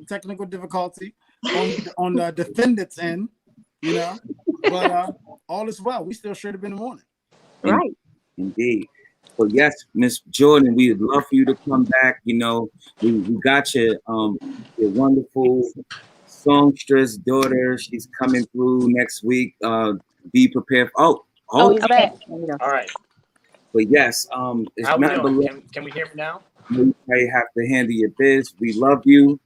Technical difficulty on the defendant's end. But all is well. We still should have been in the morning. Right. Indeed. But yes, Miss Jordan, we would love for you to come back. We got your wonderful songstress daughter. She's coming through next week. Be prepared. Oh, he's back. All right. But yes, it's How not. can we hear me now? You have to handle your biz. We love you.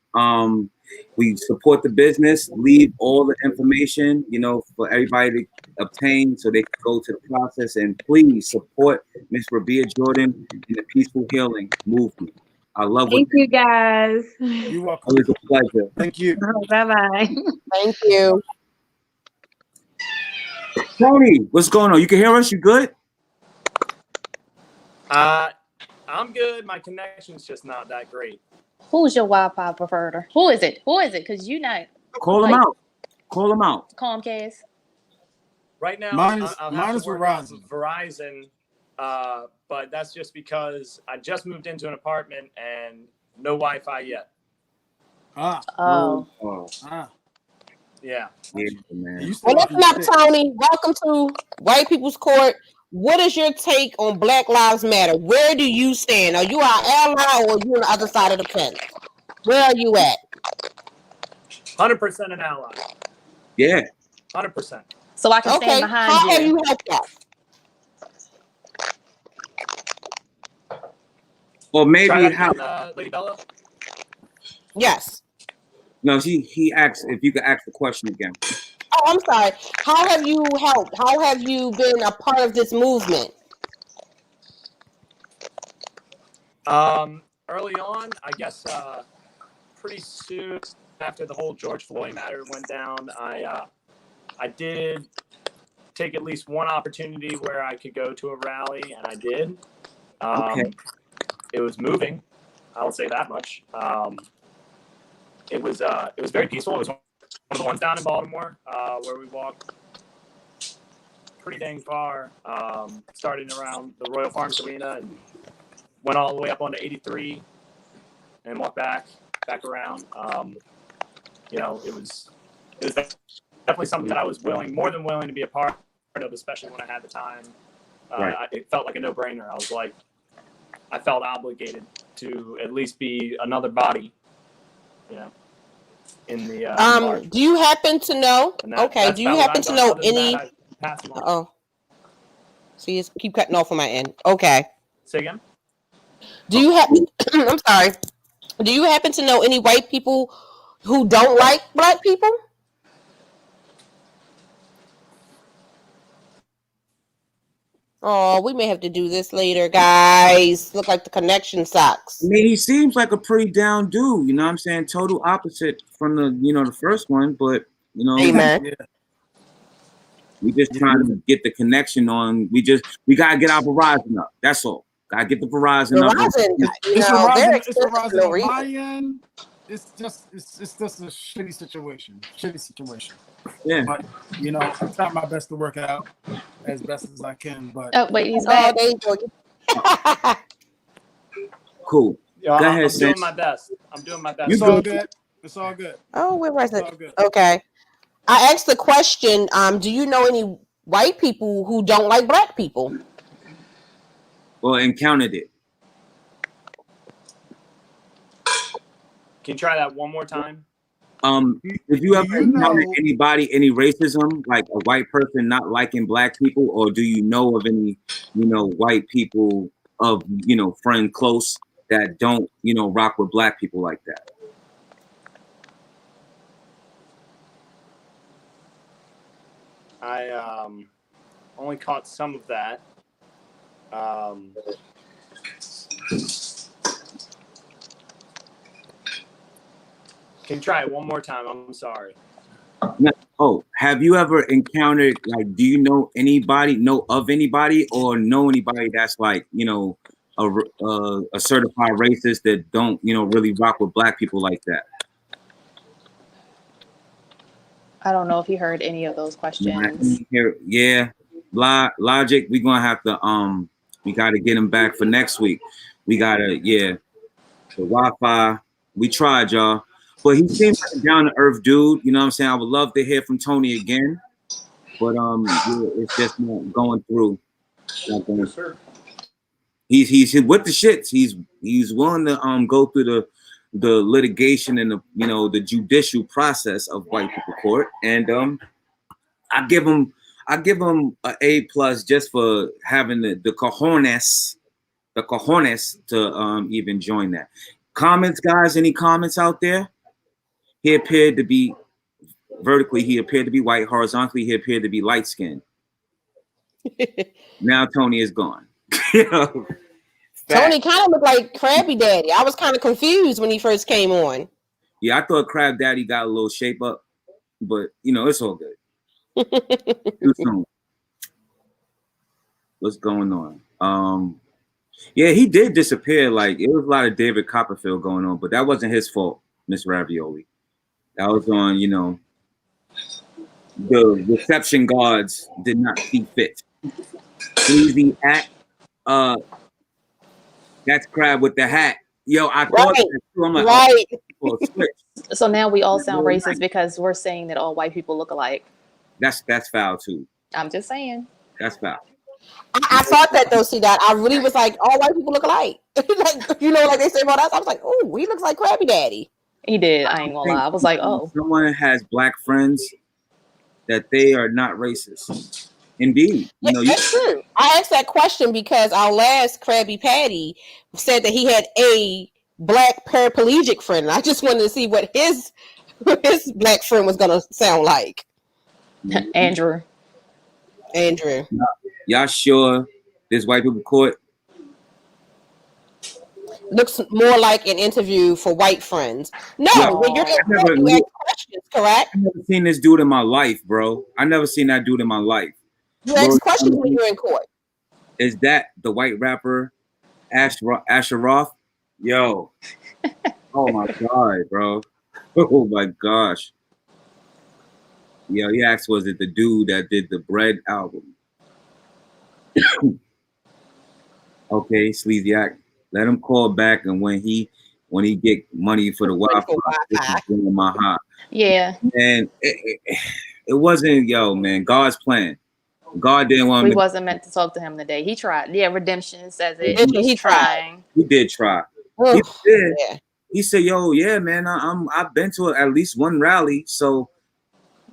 We support the business, leave all the information, you know, for everybody to obtain so they can go to the process. And please support Miss Rabiyah Jordan in the peaceful healing movement. I love what Thank you, guys. You're welcome. always a pleasure. Thank you. Bye-bye. Thank you. Tony, what's going on? You can hear us? You good? I'm good. My connection's just not that great. Who's your Wi-Fi preferred? Who is it? Who is it? Because you not Call him out. Call him out. Comcast. Right now, Mine is Verizon, but that's just because I just moved into an apartment and no Wi-Fi yet. Oh. Yeah. Yeah, man. Well, listen up, Tony. Welcome to White People's Court. What is your take on Black Lives Matter? Where do you stand? Are you our ally or are you on the other side of the fence? Where are you at? 100% an ally. Yeah. 100%. So I can stand behind How you. have you helped us? Or maybe Try that how? again, Lady Bella. Yes. No, he asked if you could ask the question again. Oh, I'm sorry. How have you helped? How have you been a part of this movement? Early on, I guess pretty soon after the whole George Floyd matter went down, I did take at least one opportunity where I could go to a rally, and I did. Okay. It was moving. I will say that much. It was very peaceful. It was one of the ones down in Baltimore where we walked pretty dang far, starting around the Royal Farms Arena and went all the way up onto 83 and walked back around. You know, it was definitely something that I was more than willing to be a part of, especially when I had the time. Right. It felt like a no-brainer. I felt obligated to at least be another body, you know, in the do you happen to know? Do you happen to know any? Oh, see, it's keep cutting off on my end. Okay. Say again. Do you happen? I'm sorry. Do you happen to know any white people who don't like Black people? Oh, we may have to do this later, guys. Look like the connection sucks. I mean, he seems like a pretty down dude, you know what I'm saying? Total opposite from the first one, but Amen. Yeah. we just trying to get the connection on. We gotta get our Verizon up. That's all. Gotta get the Verizon up. It's Verizon on my end. It's just a shitty situation. Yeah. But I try my best to work it out as best as I can. But oh wait, he's back. There you go. Cool. Yeah, Go ahead, I'm doing my best. It's all good. It's all good. Oh, where was it? Good. Okay. I asked the question, do you know any white people who don't like Black people? Or encountered it. Can you try that one more time? Did you ever encounter any racism, like a white person not liking Black people, or do you know of any, white people of, friend close that don't, rock with Black people like that? I only caught some of that. Can you try it one more time? I'm sorry. No. Oh, have you ever encountered, like, do you know of anybody or know anybody that's like, a certified racist that don't, really rock with Black people like that? I don't know if you heard any of those questions. Yeah. Logic, we're gonna have to we gotta get him back for next week. We gotta, the Wi-Fi. We tried, y'all. But he seems like a down-to-earth dude, you know what I'm saying? I would love to hear from Tony again. But it's just not going through. Yes, sir. He's with the shits. He's willing to go through the litigation and the judicial process of White People Court. And I give him an A+ just for having the cojones to even join that. Comments, guys? Any comments out there? He appeared to be vertically, he appeared to be white. Horizontally, he appeared to be light skinned. Now Tony is gone. You know, Tony kind of looked like Krabby Daddy. I was kind of confused when he first came on. Yeah, I thought Crab Daddy got a little shape up, but you know, it's all good. Too soon. What's going on? Yeah, he did disappear. Like it was a lot of David Copperfield going on, but that wasn't his fault, Miss Ravioli. That was on, you know, the reception guards did not see fit. Sleazy hat. That's Crab with the hat. Yo, I thought that too. I'm like, right. Oh, switch. So now we all sound racist because we're saying that all white people look alike. That's foul too. I'm just saying. That's foul. I thought that though, see that. I really was like, all white people look alike. Like, you know, like they say about us. I was like, oh, he looks like Krabby Daddy. He did. I ain't gonna lie. I was like, oh. Someone has black friends that they are not racist. Indeed. Yeah, You know, that's true. I asked that question because our last Krabby Patty said that he had a black paraplegic friend. I just wanted to see what his black friend was gonna sound like. Andrew. Y'all sure this white people court? Looks more like an interview for white friends. No, Yo, when you're I never you ask questions, correct? I've never seen this dude in my life, bro. I never seen that dude in my life. You ask questions when you're in court. Is that the white rapper Asher Roth? Yo. Oh my god, bro. Oh my gosh. Yo, he asked, was it the dude that did the Bread album? Okay, Sleaziac. Let him call back, and when he get money for the Wi-Fi, in my heart. Yeah. And it wasn't, yo, man. God's plan. God didn't want. We wasn't meant to talk to him today. He tried. Yeah, Redemption says it. He's trying. He did try. Oh, he did. Yeah. He said, "Yo, yeah, man. I've been to at least one rally, so."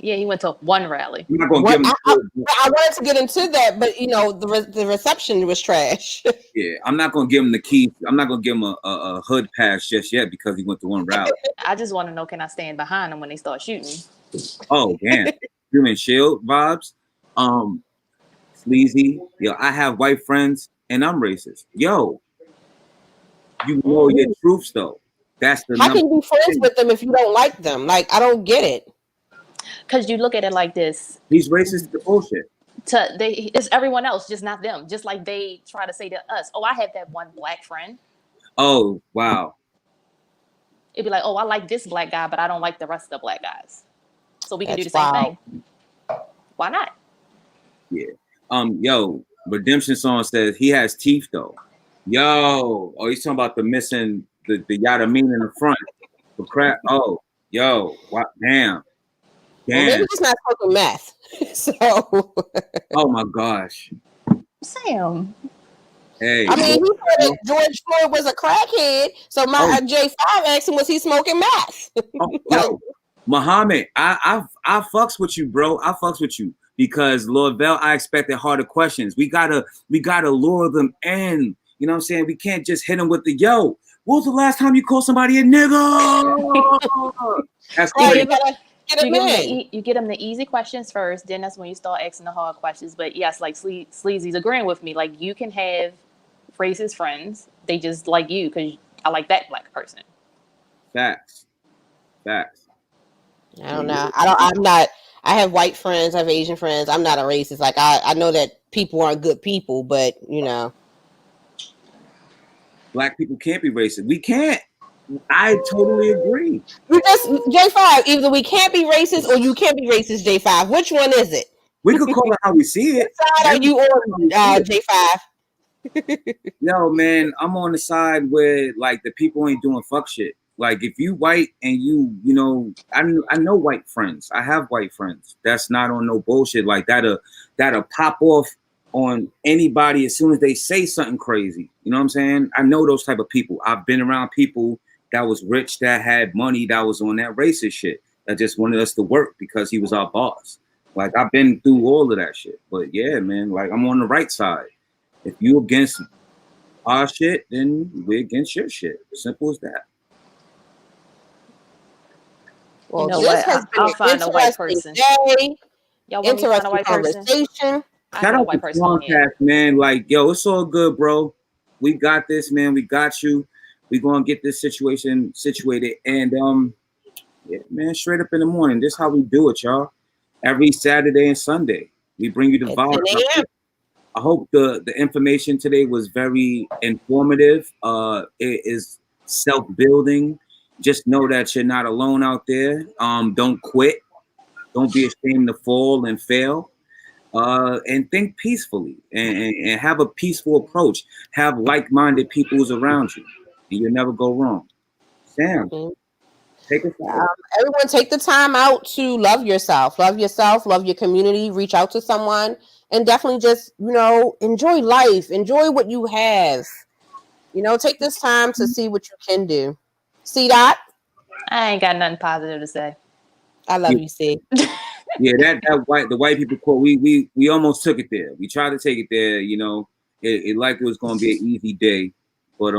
Yeah, he went to one rally. I'm not gonna give him I wanted to get into that, but you know, the reception was trash. Yeah, I'm not gonna give him the key. I'm not gonna give him a hood pass just yet because he went to one rally. I just want to know, can I stand behind him when they start shooting? Oh, damn. Human shield vibes. Sleazy. Yo, I have white friends and I'm racist. Yo, you know your truths though. That's the. How can you be friends with them if you don't like them? Like, I don't get it. Because you look at it like this. He's racist to bullshit. It's everyone else, just not them. Just like they try to say to us, oh, I have that one black friend. Oh, wow. It'd be like, oh, I like this black guy, but I don't like the rest of the black guys. So we can do the same thing. Why not? Yeah. Yo, Redemption song says he has teeth though. Yo, oh, he's talking about the missing the yada mean in the front. The crap. Oh, yo, what? Damn. Well, maybe he's not smoking meth. So. Oh my gosh. Sam. Hey. I mean, he said that George Floyd was a crackhead. So my J5 asked him, was he smoking meth? Yo, Muhammad, I fucks with you, bro. I fucks with you because Lord Bell, I expected harder questions. We gotta lure them in. You know what I'm saying? We can't just hit them with the yo. What was the last time you called somebody a nigga? That's crazy. You get them the easy questions first, then that's when you start asking the hard questions. But yes, like Sleazy's agreeing with me. Like, you can have racist friends. They just like you because I like that black person. Facts. I don't know. I'm not. I have white friends. I have Asian friends. I'm not a racist. Like, I know that people aren't good people, but you know. Black people can't be racist. We can't. I totally agree. We just J5. Either we can't be racist or you can't be racist. J5. Which one is it? We could call it how we see it. Which side are you on, J5? Yo, man, I'm on the side where like the people ain't doing fuck shit. Like if you white and you know, I know white friends. I have white friends. That's not on no bullshit like that'll pop off on anybody as soon as they say something crazy. You know what I'm saying? I know those type of people. I've been around people that was rich, that had money, that was on that racist shit, that just wanted us to work because he was our boss. Like, I've been through all of that shit. But yeah, man, like, I'm on the right side. If you against our shit, then we're against your shit. Simple as that. Well, know this what? has been I'll an find a white interesting person. day, Y'all want me to find a interesting white person? conversation. I Shout got a out to white person on here. Toinecast, man. Like, yo, it's all good, bro. We got this, man. We got you. We gonna get this situation situated. And yeah, man, straight up in the morning. This how we do it, y'all. Every Saturday and Sunday. We bring you the At vibe. 10 a.m. I hope the information today was very informative. It is self-building. Just know that you're not alone out there. Don't quit. Don't be ashamed to fall and fail. And think peacefully and have a peaceful approach. Have like-minded people who's around you, and you'll never go wrong. Sam, Mhm. take us out. Everyone take the time out to love yourself, love your community, reach out to someone, and definitely just, enjoy life, enjoy what you have. Take this time to see what you can do. See that? I ain't got nothing positive to say. I love you, see. Yeah, the white people quote. We almost took it there. We tried to take it there. It like it was going to be an easy day, but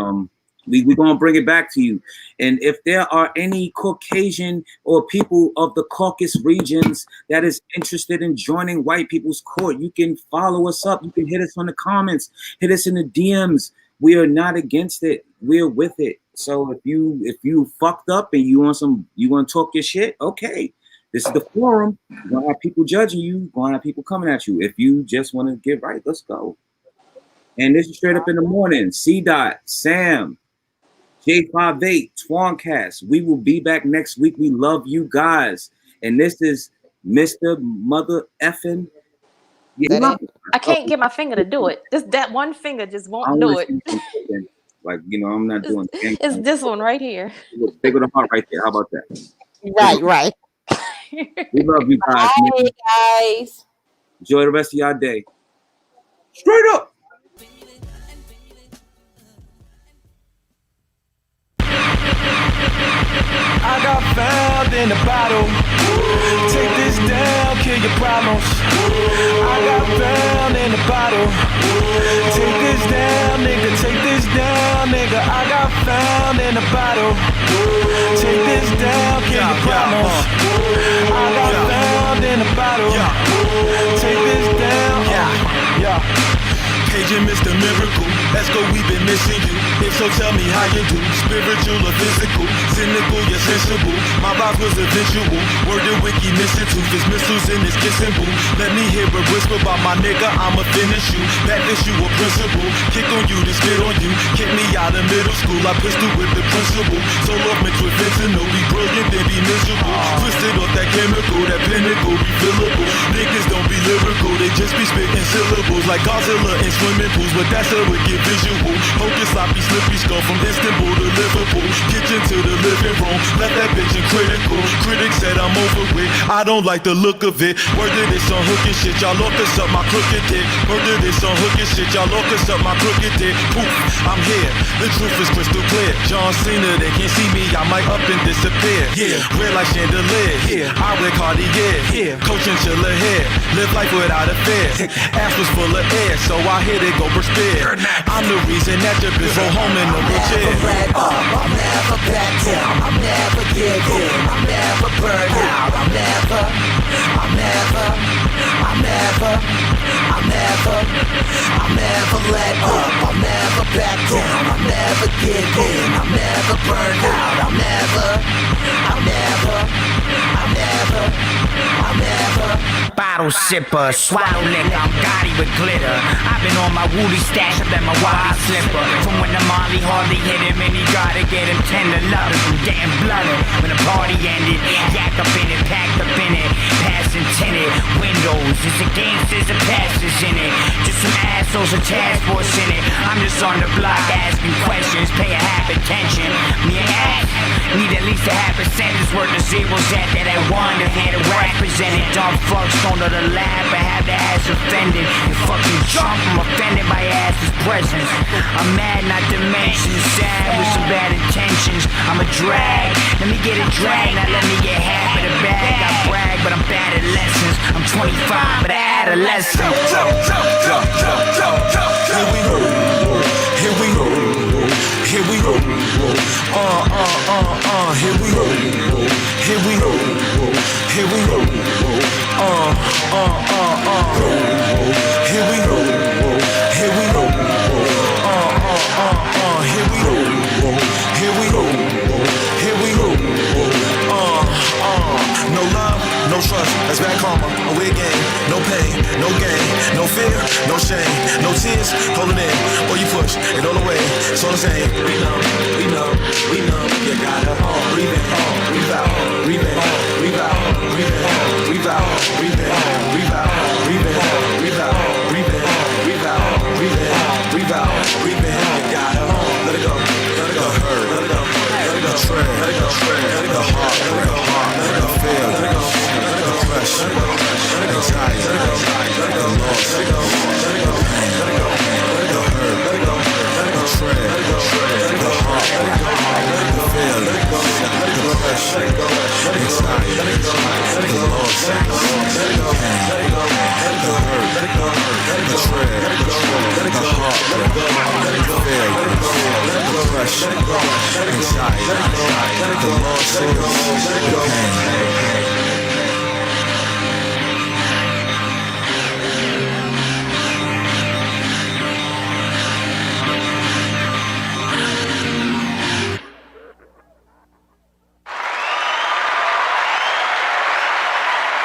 we gonna bring it back to you. And if there are any Caucasian or people of the Caucasus regions that is interested in joining white people's court, you can follow us up. You can hit us on the comments, hit us in the DMs. We are not against it. We're with it. So if you fucked up and you want to talk your shit, okay. This is the forum. You're gonna have people judging you. You're gonna have people coming at you. If you just want to get right, let's go. And this is straight up in the morning. C. Dot, Sam, J58, Toinecast. We will be back next week. We love you guys. And this is Mr. Mother Effin. Yeah, I can't get my finger to do it. Just that one finger just won't do it. Like, I'm not doing it. It's this one right here. Big with the heart right there. How about that? Right. We love you guys. Bye, guys. Enjoy the rest of y'all day. Straight up. I got found in a bottle. Take this down, kill your problems. I got found in a bottle. Take this down, nigga. Take this down, nigga. I got found in a bottle. Take this down, kill your problems. I got found in a bottle. Take this down, Cajun Mr. Miracle, let's go, we've been missing you. If so, tell me how you do. Spiritual or physical, cynical, yet sensible. My vibe was eventual. Word to wiki, missing tooth. There's missiles in this kissing boo. Let me hear a whisper about my nigga, I'ma finish you. That is you a principle. Kick on you, then spit on you. Kick me out of middle school, I pistol with the principal. So love mixed with fentanyl, be brilliant, then be miserable. Twisted off that chemical, that pinnacle, refillable. Niggas don't be lyrical, they just be spitting syllables like Godzilla in swimming pools, but that's a wicked visual. Hocus sloppy, slippery skull from Istanbul to Liverpool. Kitchen to the living room, left that bitch in critical. Critics said I'm over it, I don't like the look of it. Word to this on hooking shit, y'all look us up my crooked dick. Word to this on hooking shit, y'all look us up my crooked dick. Poof, I'm here, the truth is crystal clear. John Cena, they can't see me, I might up and disappear. Yeah, red like chandelier. Yeah, I wear Cartier. Yeah, coach and chiller hair, live life without a fear. Ass was full of air, so I hit it, go spare. I'm the reason that your bitch go home in the chair. I'll never let up, I'll never back down, I'll never give in, I'll never burn out, I'll never let up, I'll never back down, I'll never give in, I'll never burn out, I'll never. Bottle sipper, swallow liquor, I'm gaudy with glitter. I've been on my woolly stash, I've been my wild slipper. From when the Molly hardly hit him and he gotta get him tender loving from getting blooded. When the party ended, yak up in it, packed up in it, passing tinted windows. It's a gangsters and pastors in it, just some assholes and task force in it. I'm just on the block asking questions, pay a half attention. Me and ass, need at least a half a sentence worth of zeros at that I won to hear the rap presented. Dumb fucks don't know the laugh, I have the ass offended. You fucking chump, I'm offended by your ass's presence. I'm mad, not to mention sad with some bad intentions. I'm a drag, let me get a drag, now let me get half of the bag. I brag, but I'm bad at lessons. I'm 25, but I adolescent. Here we go, here we go, here we go. Here we go, here we go. Here we go. Here we go. Here we go. Here we go. Here we go. Here we go. No love, no trust, that's bad karma, a weird game. No pain, no gain, no fear, no shame, no tears, hold it in, or you push it all away. It's all the same. We know, we know, we know. You gotta breathe in, breathe out, breathe in, breathe out, breathe in, breathe out, breathe in, breathe out, breathe in, breathe out, breathe in, breathe out, breathe in, breathe out, breathe in. You gotta let it go, let it go, let it go, let it go, tread, let it go, let it go, heart, let it go, let it go, feel, let it go, depression, anxiety, the loss, let it go, let it go, let it go, the hurt, let it go, the tread, the heart, the feel, depression, anxiety, the loss, the pain, the hurt, the tread, the heart, the feel, depression, anxiety, the loss, the pain.